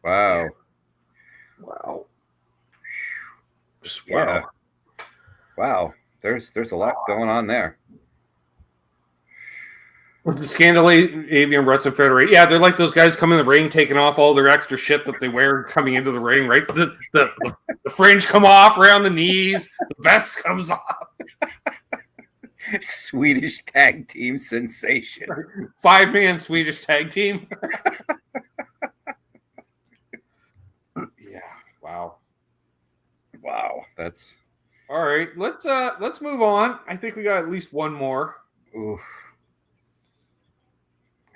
Wow. Wow. Just Yeah. wow. Wow. There's a lot going on there. With the Scandinavian Wrestling Federation. Yeah, they're like those guys coming in the ring, taking off all their extra shit that they wear coming into the ring, right? The fringe come off around the knees. The vest comes off. Swedish tag team sensation. 5-man Swedish tag team. Yeah. Wow. Wow. That's all right. Let's move on. I think we got at least one more. oof.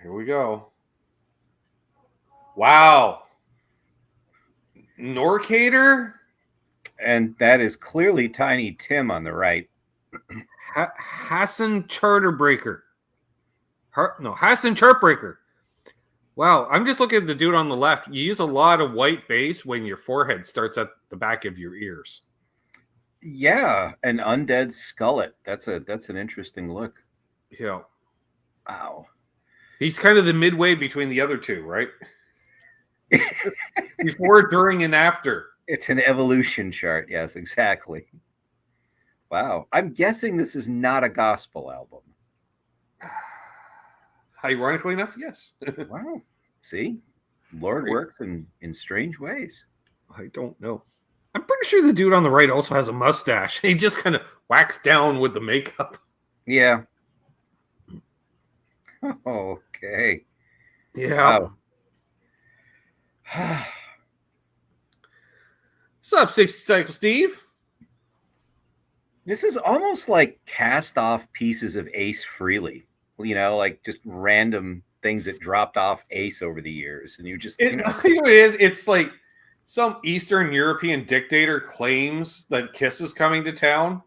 Here we go. Wow. Norcator? And that is clearly Tiny Tim on the right. Hassan Charterbreaker. Hassan Chartbreaker. Wow, I'm just looking at the dude on the left. You use a lot of white base when your forehead starts at the back of your ears. Yeah, an undead skullet. That's an interesting look. Yeah. Wow. He's kind of the midway between the other two, right? Before, during, and after. It's an evolution chart. Yes, exactly. Wow. I'm guessing this is not a gospel album. Ironically enough, yes. Wow. See? Lord works in strange ways. I don't know. I'm pretty sure the dude on the right also has a mustache. He just kind of whacks down with the makeup. Yeah. Okay. Yeah. Wow. What's up, 60 Cycle Steve? This is almost like cast off pieces of Ace Frehley. You know, like just random things that dropped off Ace over the years. And you just, You know what it is? It's like some Eastern European dictator claims that Kiss is coming to town.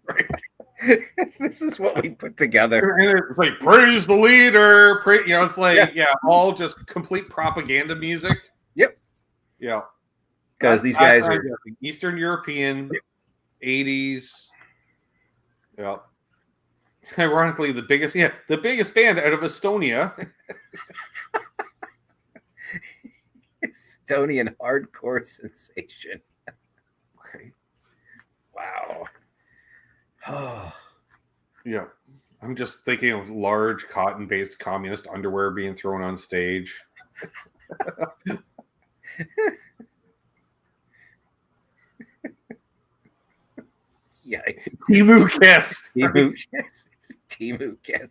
Right. This is what we put together. And it's like, praise the leader. It's like, all just complete propaganda music. Yep. Yeah. Because these guys are Eastern European, 80s. Yeah. Ironically, the biggest band out of Estonia. Estonian hardcore sensation. Okay. Wow. Oh. Yeah. I'm just thinking of large cotton-based communist underwear being thrown on stage. Yeah. Timu Kiss. Timu Kiss. Timu Kiss.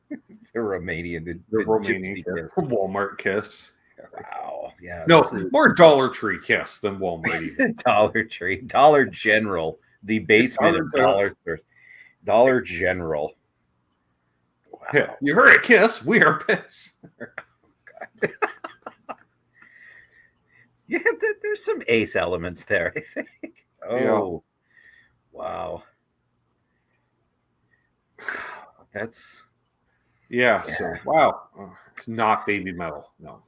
The Romanian. The Romanian Kiss. Walmart Kiss. Wow. Yeah. No, more Dollar Tree Kiss than Walmart. Dollar Tree. Dollar General. The basement of Dollar General. Wow. Yeah, you heard it, Kiss. We are Piss. Yeah, there's some Ace elements there, I think. Oh, yeah. Wow. That's... Yeah, so, wow. It's not Baby Metal. No.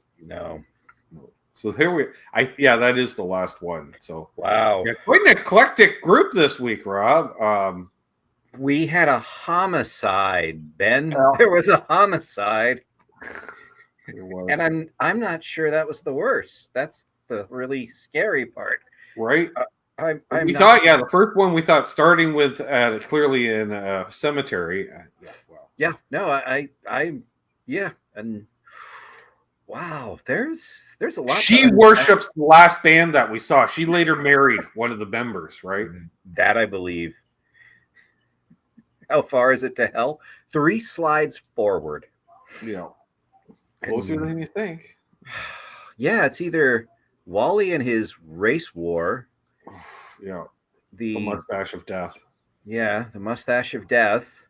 So here that is the last one. So, wow. Yeah, quite an eclectic group this week, Rob. We had a homicide, Ben. There was a homicide. It was. And I'm not sure that was the worst. That's the really scary part. Right? I'm We not thought, yeah, the first one we thought starting with clearly in a cemetery. Yeah, well. Yeah, no, yeah, and wow, there's a lot to She unpack. worships the last band that we saw. She later married one of the members, right? That I believe. How far is it to hell? 3 slides forward. Yeah. Closer than you think. Yeah, it's either Wally and his race war. Yeah. The mustache of death. Yeah, the mustache of death.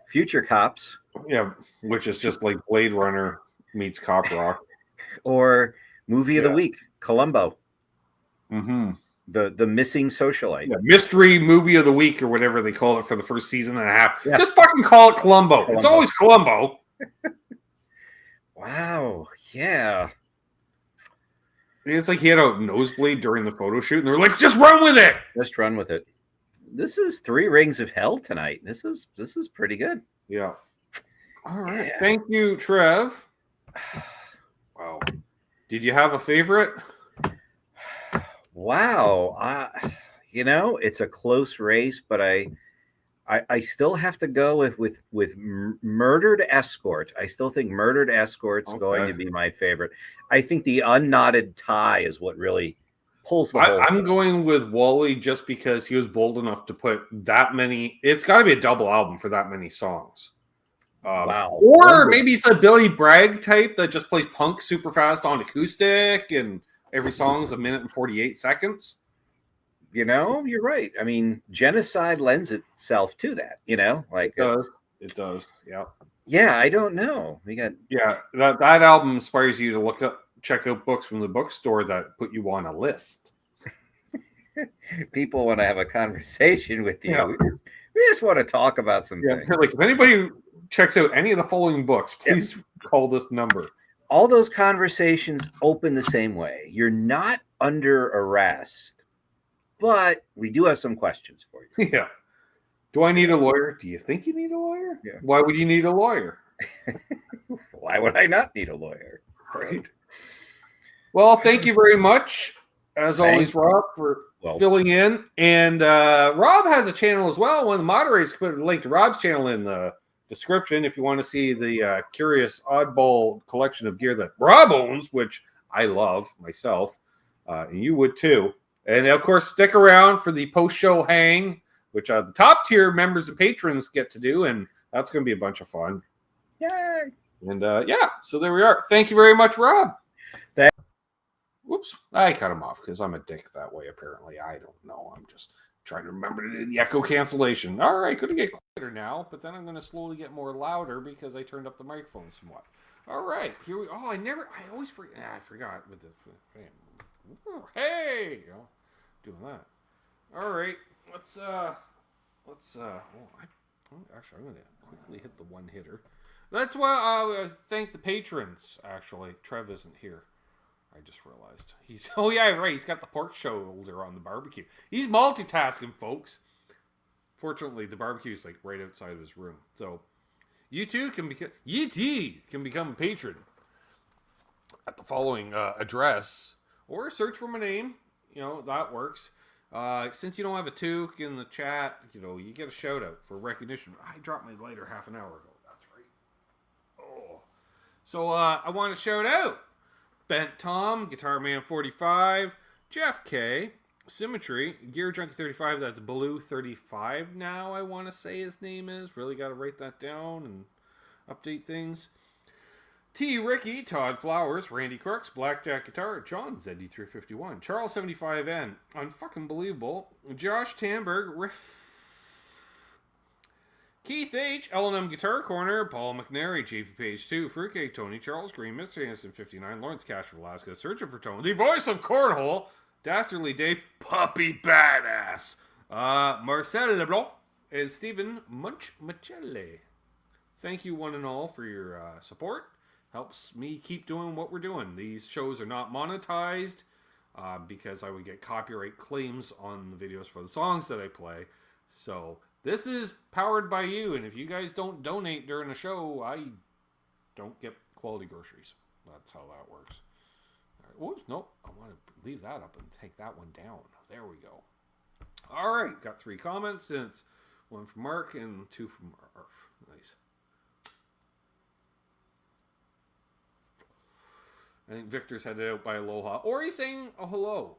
Future Cops. Yeah, which is just like Blade Runner meets Cop Rock. Or movie of the week, Columbo. Mm-hmm. The missing socialite. Yeah, mystery movie of the week or whatever they call it for the first season and a half. Yeah. Just fucking call it Columbo. It's always Columbo. Wow. Yeah. It's like he had a nosebleed during the photo shoot, and they're like, "Just run with it. Just run with it." This is 3 Rings of Hell tonight. This is pretty good. Yeah. All right. Yeah. Thank you, Trev. Wow. Did you have a favorite? Wow. It's a close race, but I still have to go with Murdered Escort. I still think Murdered Escort's going to be my favorite. I think the Unknotted Tie is what really pulls the whole I'm going with Wally just because he was bold enough to put that many. It's got to be a double album for that many songs. Wow. Or maybe it's a Billy Bragg type that just plays punk super fast on acoustic and every song's a minute and 48 seconds. You're right. I mean, Genocide lends itself to that, like it does. Yeah. Yeah, I don't know. That album inspires you to check out books from the bookstore that put you on a list. People want to have a conversation with you. Yeah. We just want to talk about some things. Like if anybody checks out any of the following books, please call this number. All those conversations open the same way. You're not under arrest, but we do have some questions for you. Yeah. Do I need a lawyer? Do you think you need a lawyer? Yeah. Why would you need a lawyer? Why would I not need a lawyer? Right. Well, thank you very much, as always, Rob, for filling in. And Rob has a channel as well. One of the moderators put a link to Rob's channel in the description if you want to see the curious oddball collection of gear that Rob owns, which I love myself, and you would too. And of course, stick around for the post-show hang, which the top tier members and patrons get to do, and that's going to be a bunch of fun. Yay! And so there we are. Thank you very much, Rob. Whoops, I cut him off because I'm a dick that way, apparently. I don't know. I'm just trying to remember to do the echo cancellation. All right, going to get quieter now, but then I'm going to slowly get more louder because I turned up the microphone somewhat. All right, here we I always forget. I forgot with the hey, doing that. All right, actually, I'm going to quickly hit the one hitter. That's why I thank the patrons. Actually, Trev isn't here. I just realized he's got the pork shoulder on the barbecue. He's multitasking, folks. Fortunately, the barbecue is like right outside of his room, so you too can become a patron at the following address, or search for my name. That works. Since you don't have a toque in the chat, you get a shout out for recognition. I dropped my lighter half an hour ago. That's right. Oh, so I want to shout out Bent Tom, Guitar Man 45, Jeff K, Symmetry, Gear Junkie 35. That's Blue 35 now. I want to say his name is. Really got to write that down and update things. T. Ricky, Todd Flowers, Randy Crooks, Blackjack Guitar, John ZD351, Charles 75N, Unfucking Believable, Josh Tamberg, Riff, Keith H, L&M Guitar Corner, Paul McNary, JP Page 2, Fruitcake Tony, Charles Green, Mr. Anderson 59, Lawrence Cash of Alaska, Searching for Tone, the voice of Cornhole, Dastardly Dave, Puppy Badass, Marcel LeBlanc, and Stephen Michelli. Thank you one and all for your support. Helps me keep doing what we're doing. These shows are not monetized because I would get copyright claims on the videos for the songs that I play. So this is powered by you, and if you guys don't donate during the show, I don't get Quality groceries. That's how that works. All right. Whoops, nope. I want to leave that up and take that one down. There we go. All right. Got 3 comments. And it's 1 from Mark and 2 from Arf. Nice. I think Victor's headed out by Aloha. Or he's saying a hello.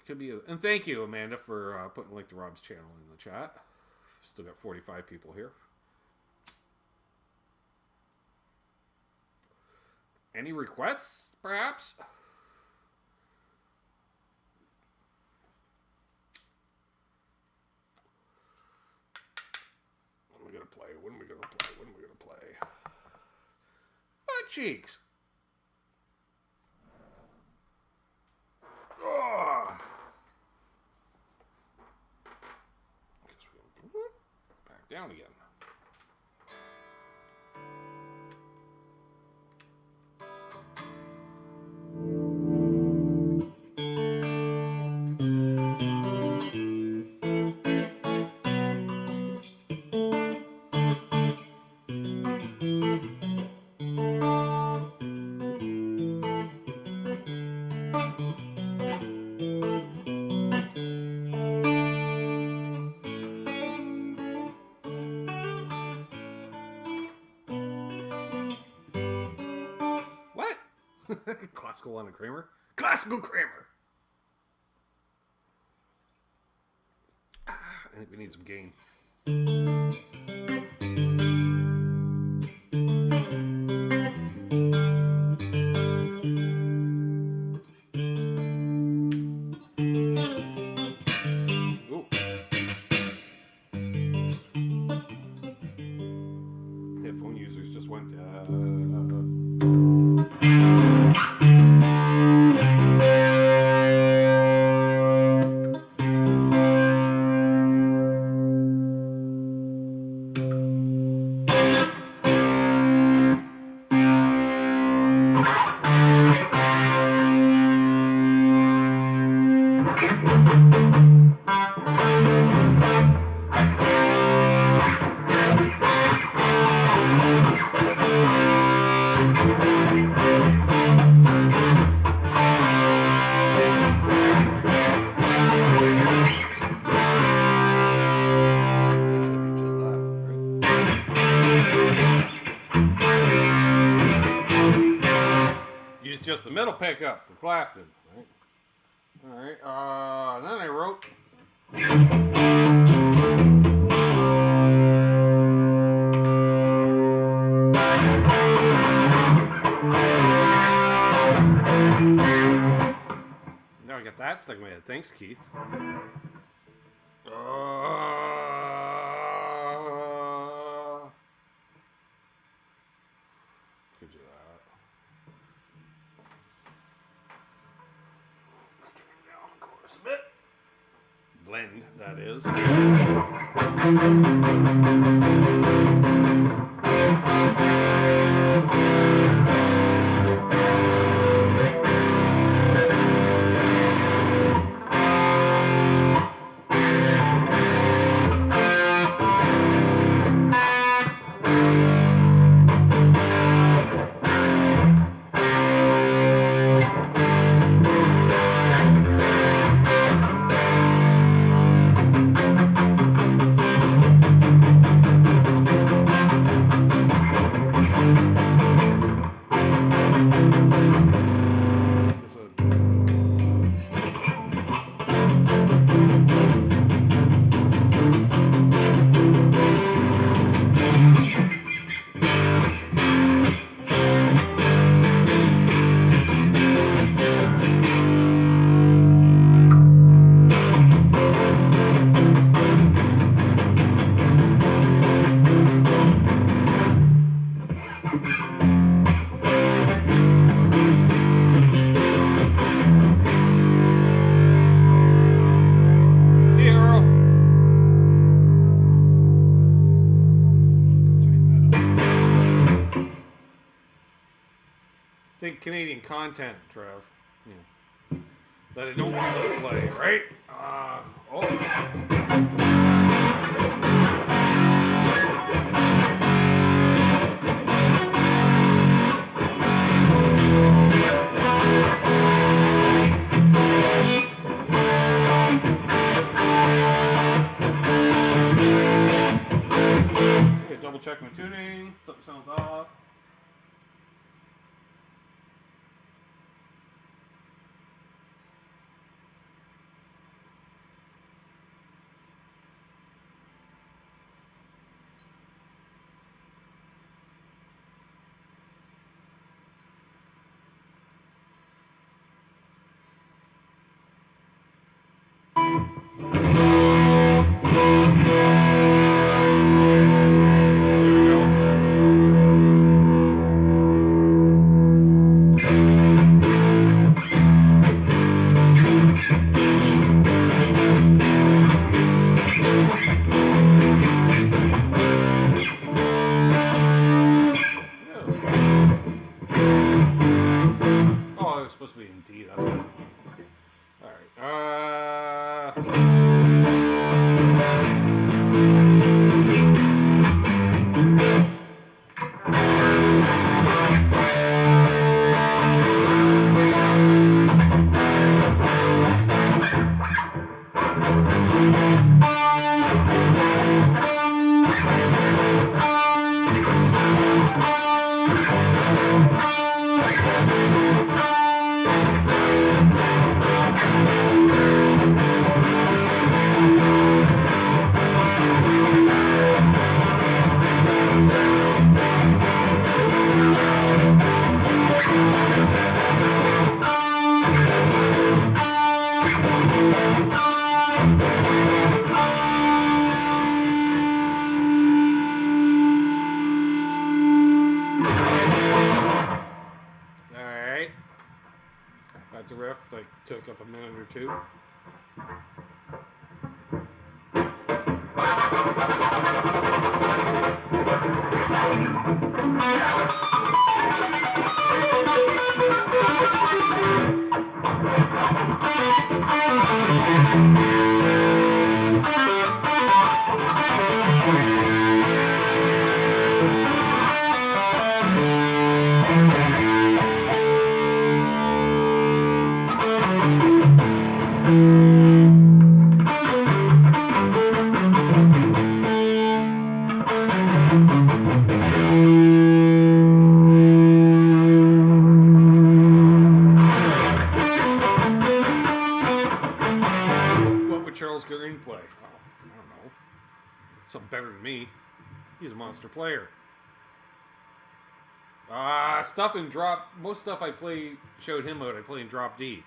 Could be. And thank you, Amanda, for putting a link to Rob's channel in the chat. Still got 45 people here. Any requests, perhaps? What am I going to play? What am I going to play? What am I going to play? Butt cheeks. Oh. Guess we're going to back down again. Classical on a Kramer. Classical Kramer. I think we need some gain. Ooh. Headphone users just went just the middle pickup for Clapton. All right. Then I wrote. Now I got that stuck in my head. Thanks, Keith. Could do that. Let's turn down the chorus a bit. Blend, that is. Think Canadian content, Trev. Yeah. That I don't usually play, right? double check my tuning. Something sounds off. Supposed to be in D. That's good. All right. That's a riff. Like took up a minute or two. Green play. Oh, I don't know. Something better than me. He's a monster player. Stuff in drop. Most stuff I play showed him out. I play in drop D.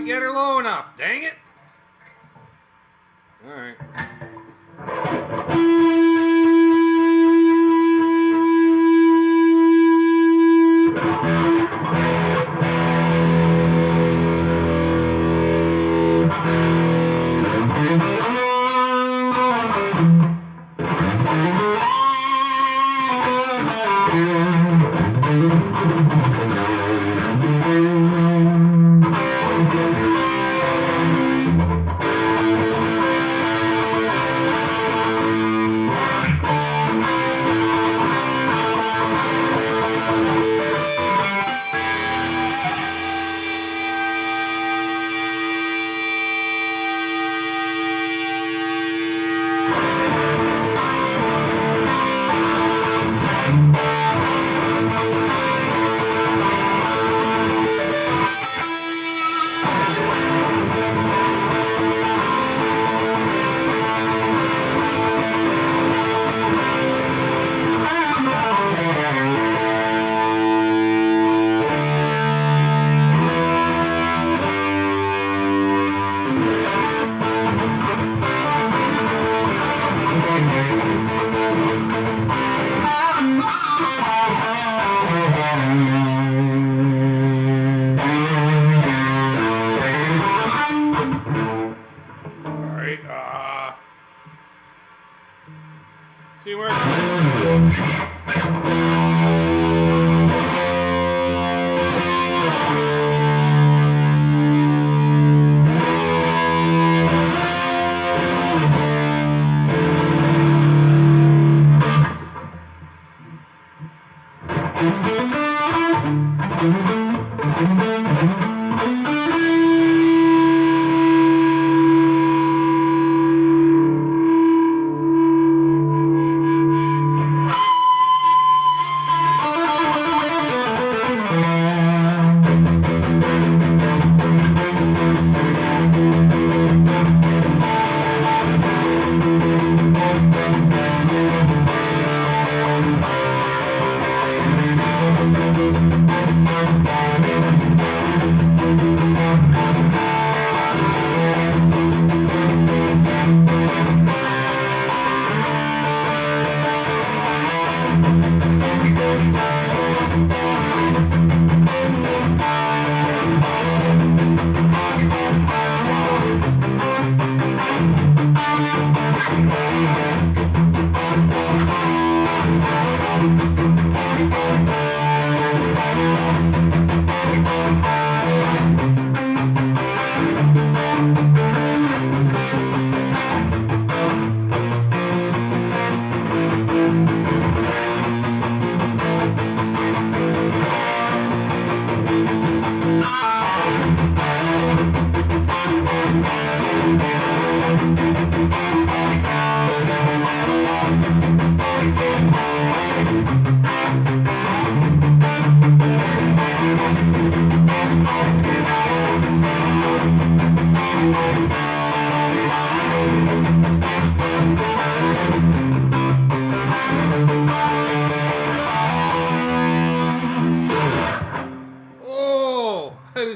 Get her low enough, dang it. All right.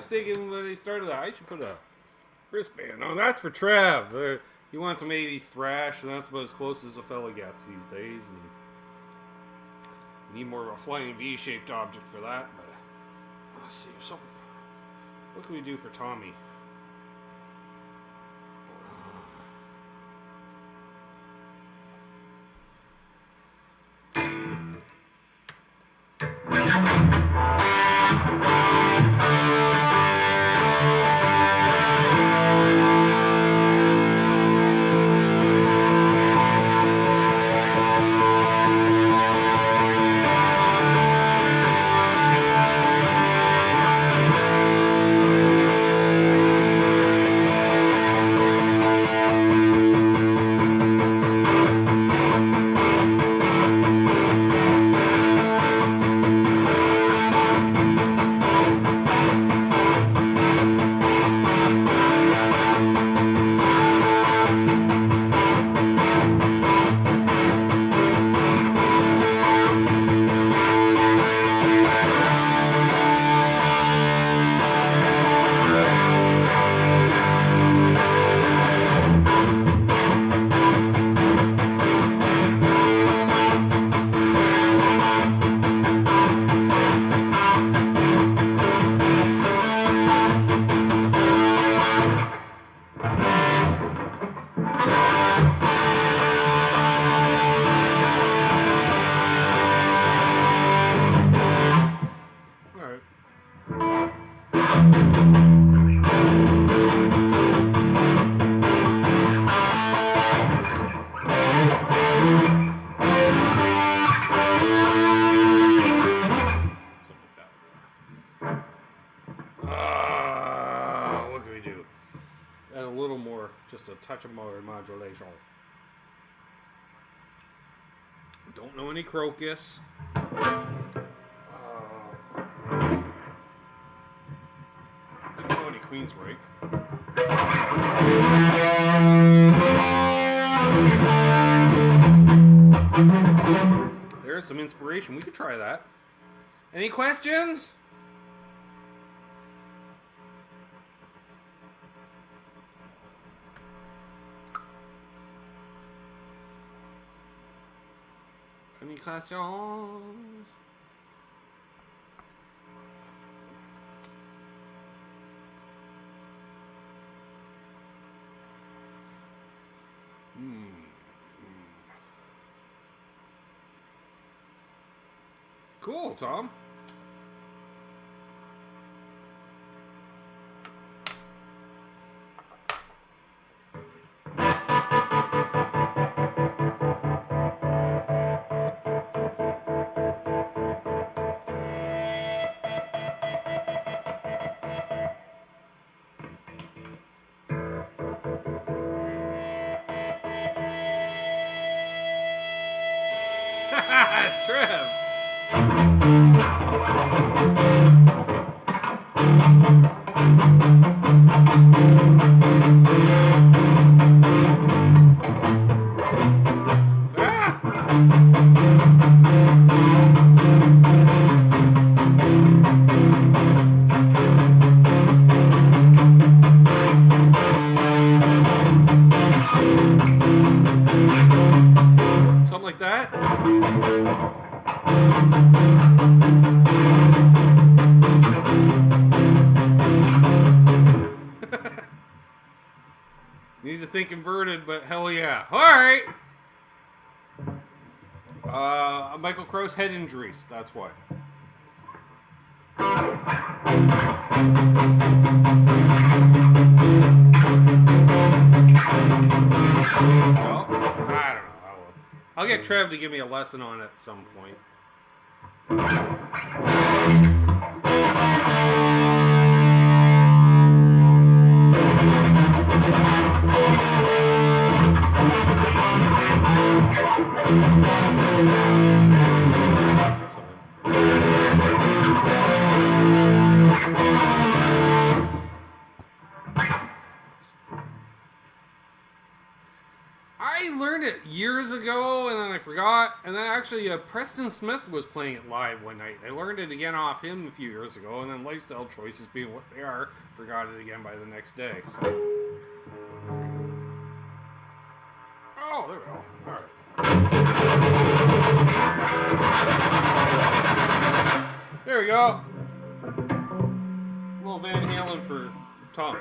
was thinking when they started that, I should put a wristband on. That's for Trev. He wants some 80s thrash, and that's about as close as a fella gets these days. And need more of a flying V-shaped object for that. But let's see, something. What can we do for Tommy? Just a touch of more modulation. Don't know any Crocus. I don't know any Queensryche. There's some inspiration. We could try that. Any questions? Any questions? Cool, Tom. Trev. Something like that. Need to think inverted, but hell yeah. Alright. Michael Crow's head injuries, that's why. No, I don't know. I'll get Trev to give me a lesson on it at some point. I learned learned it years ago, and then I forgot. And then actually, Preston Smith was playing it live one night. I learned it again off him a few years ago, and then lifestyle choices being what they are, forgot it again by the next day. So, oh, there we go. All right. There we go. A little Van Halen for Tom.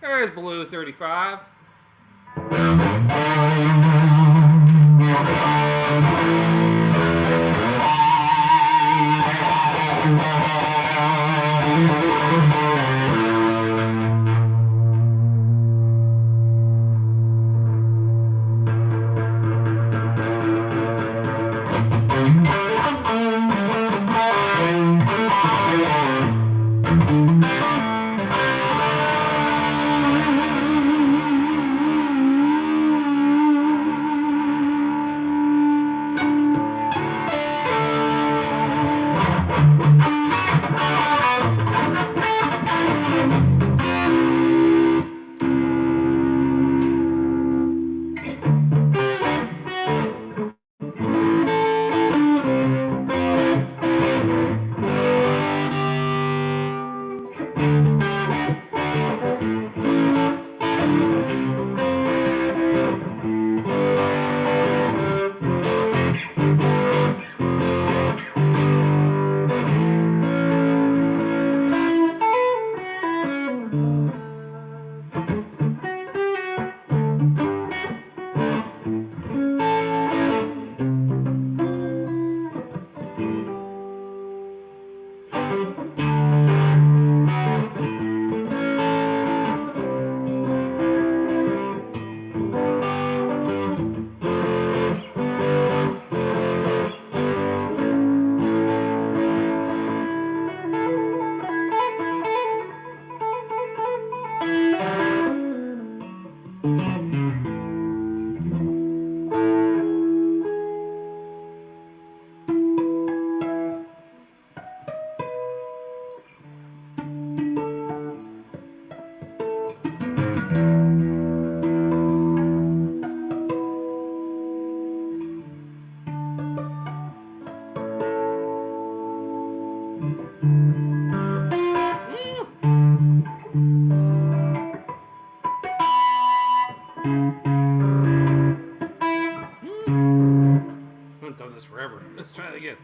There's Blue 35. Done this forever. Let's try it again.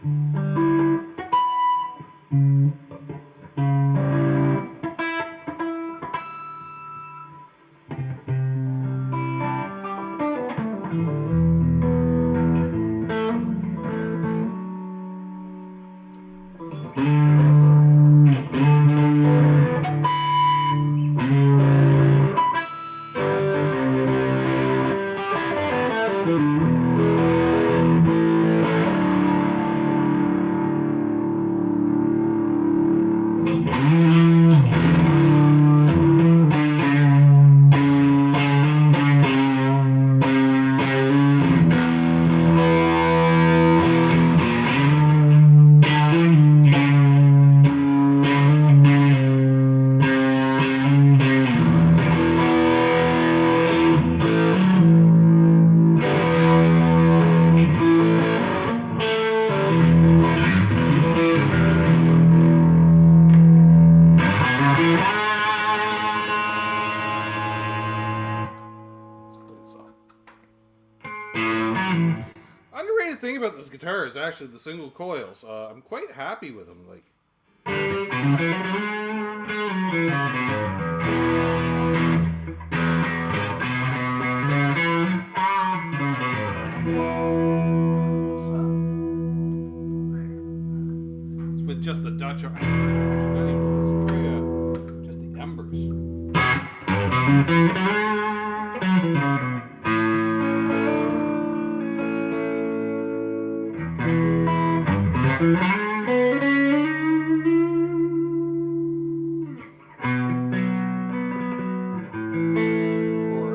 Underrated thing about this guitar is actually the single coils. I'm quite happy with them. Like, it's with just the Dutch. Actually, not even. Let's try just the embers. Or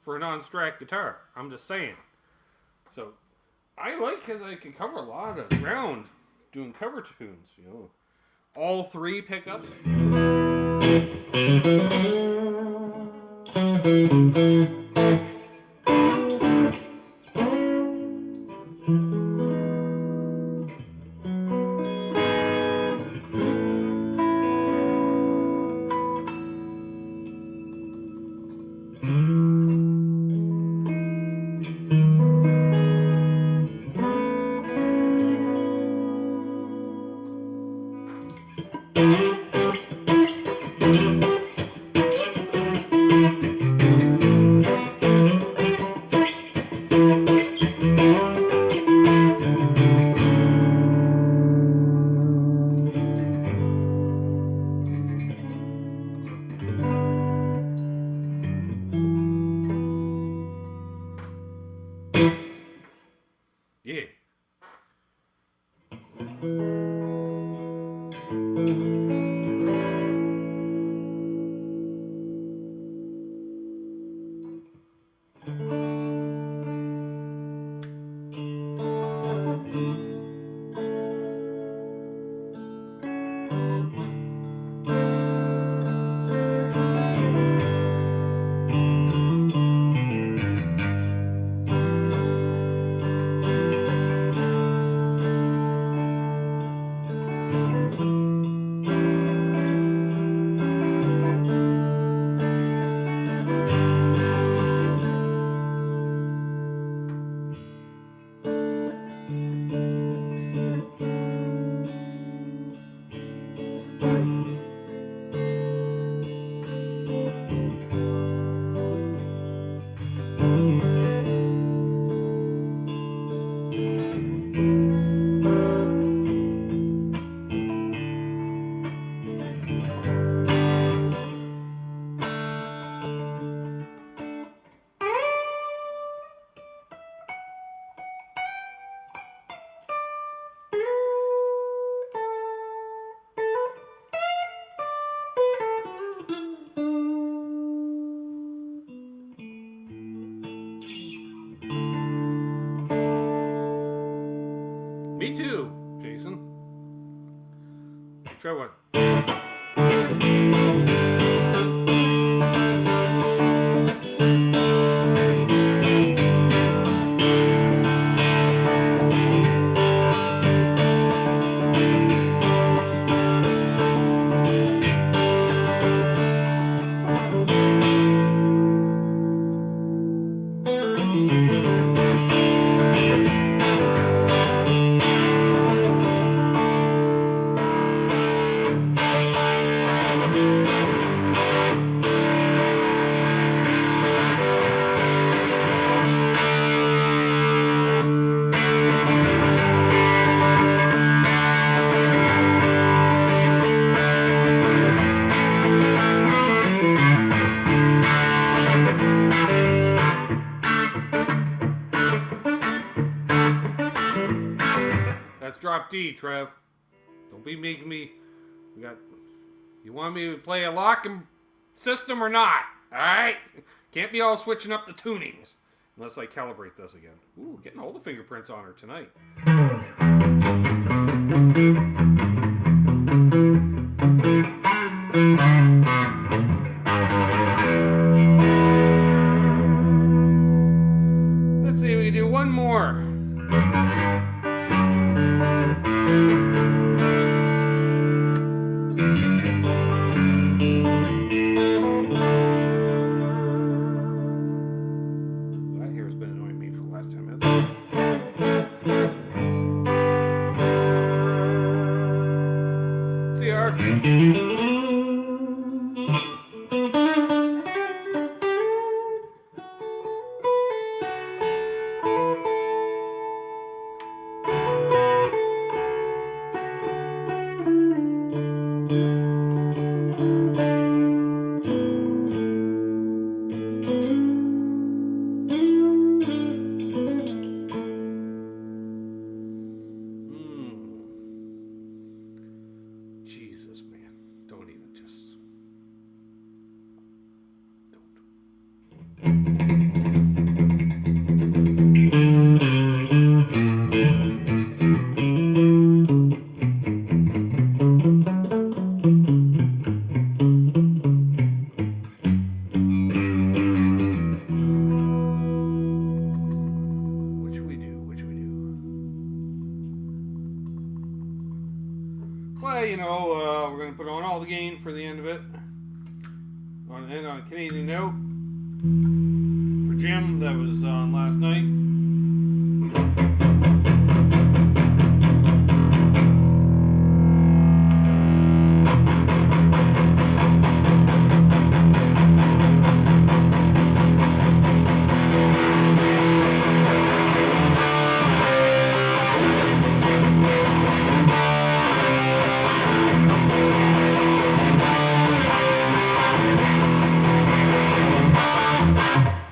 For a non-Strat guitar. I'm just saying. So, I like because I can cover a lot of ground doing cover tunes, you know. All 3 pickups. Yeah. Me too, Jason. Try one. drop D, Trev. Don't be making me... You want me to play a locking system or not? Alright? Can't be all switching up the tunings. Unless I calibrate this again. Ooh, getting all the fingerprints on her tonight. Let's see if we can do one more. We're going to put on all the gain for the end of it. On a Canadian note, for Jim, that was on last night.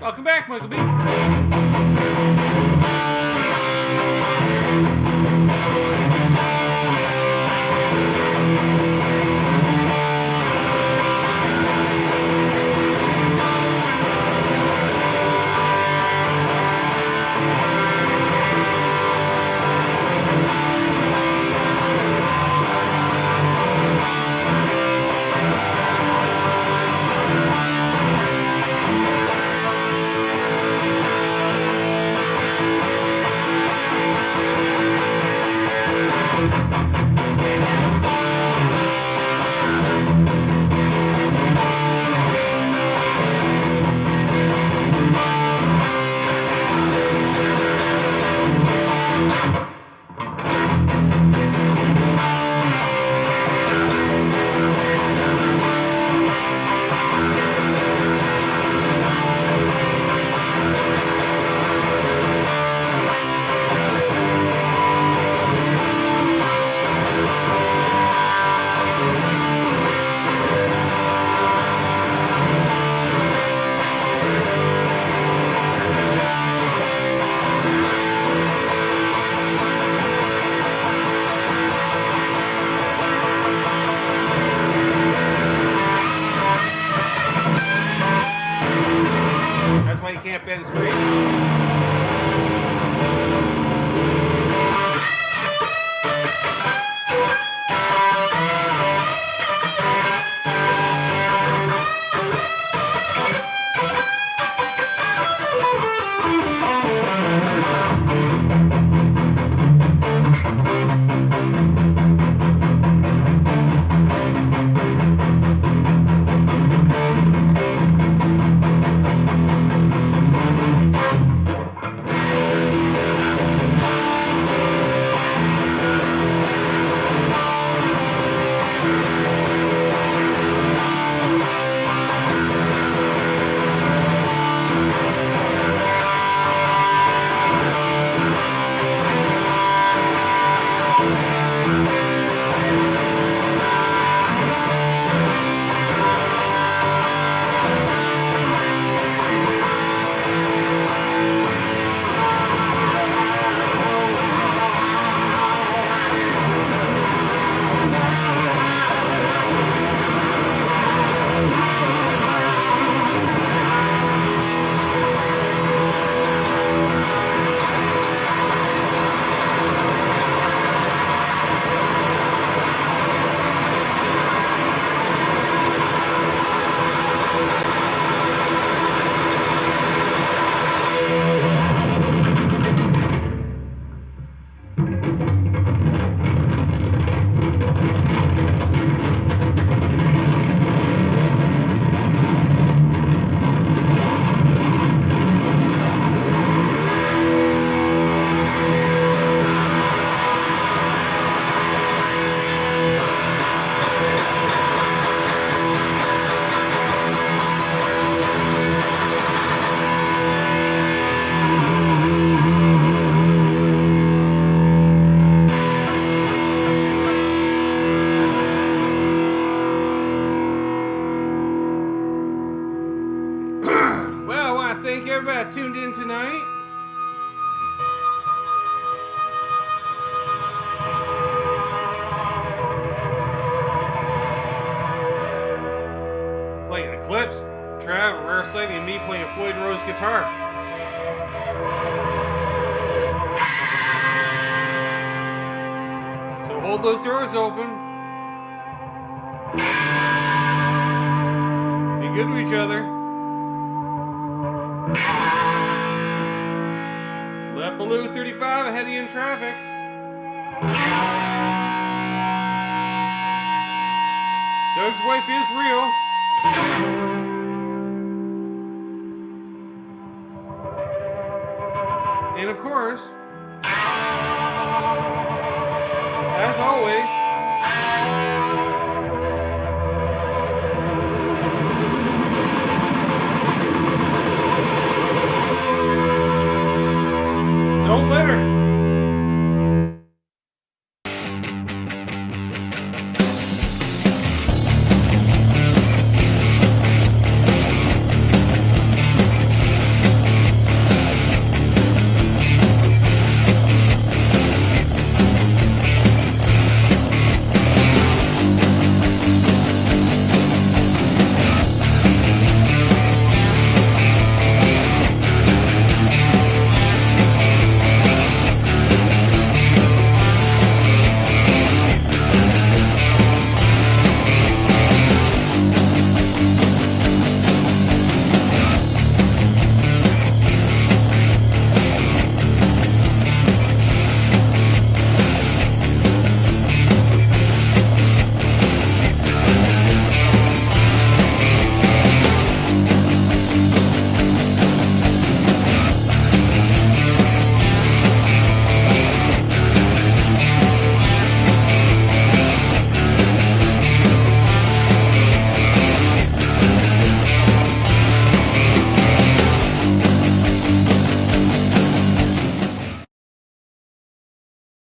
Welcome back, Michael B. That's why you can't bend straight. have tuned in tonight. It's like Eclipse, Trav, Rare Sighting, and me playing Floyd Rose guitar. So hold those doors open. Be good to each other. Let Baloo 35 ahead of you in traffic. Doug's wife is real. And of course, as always, don't let her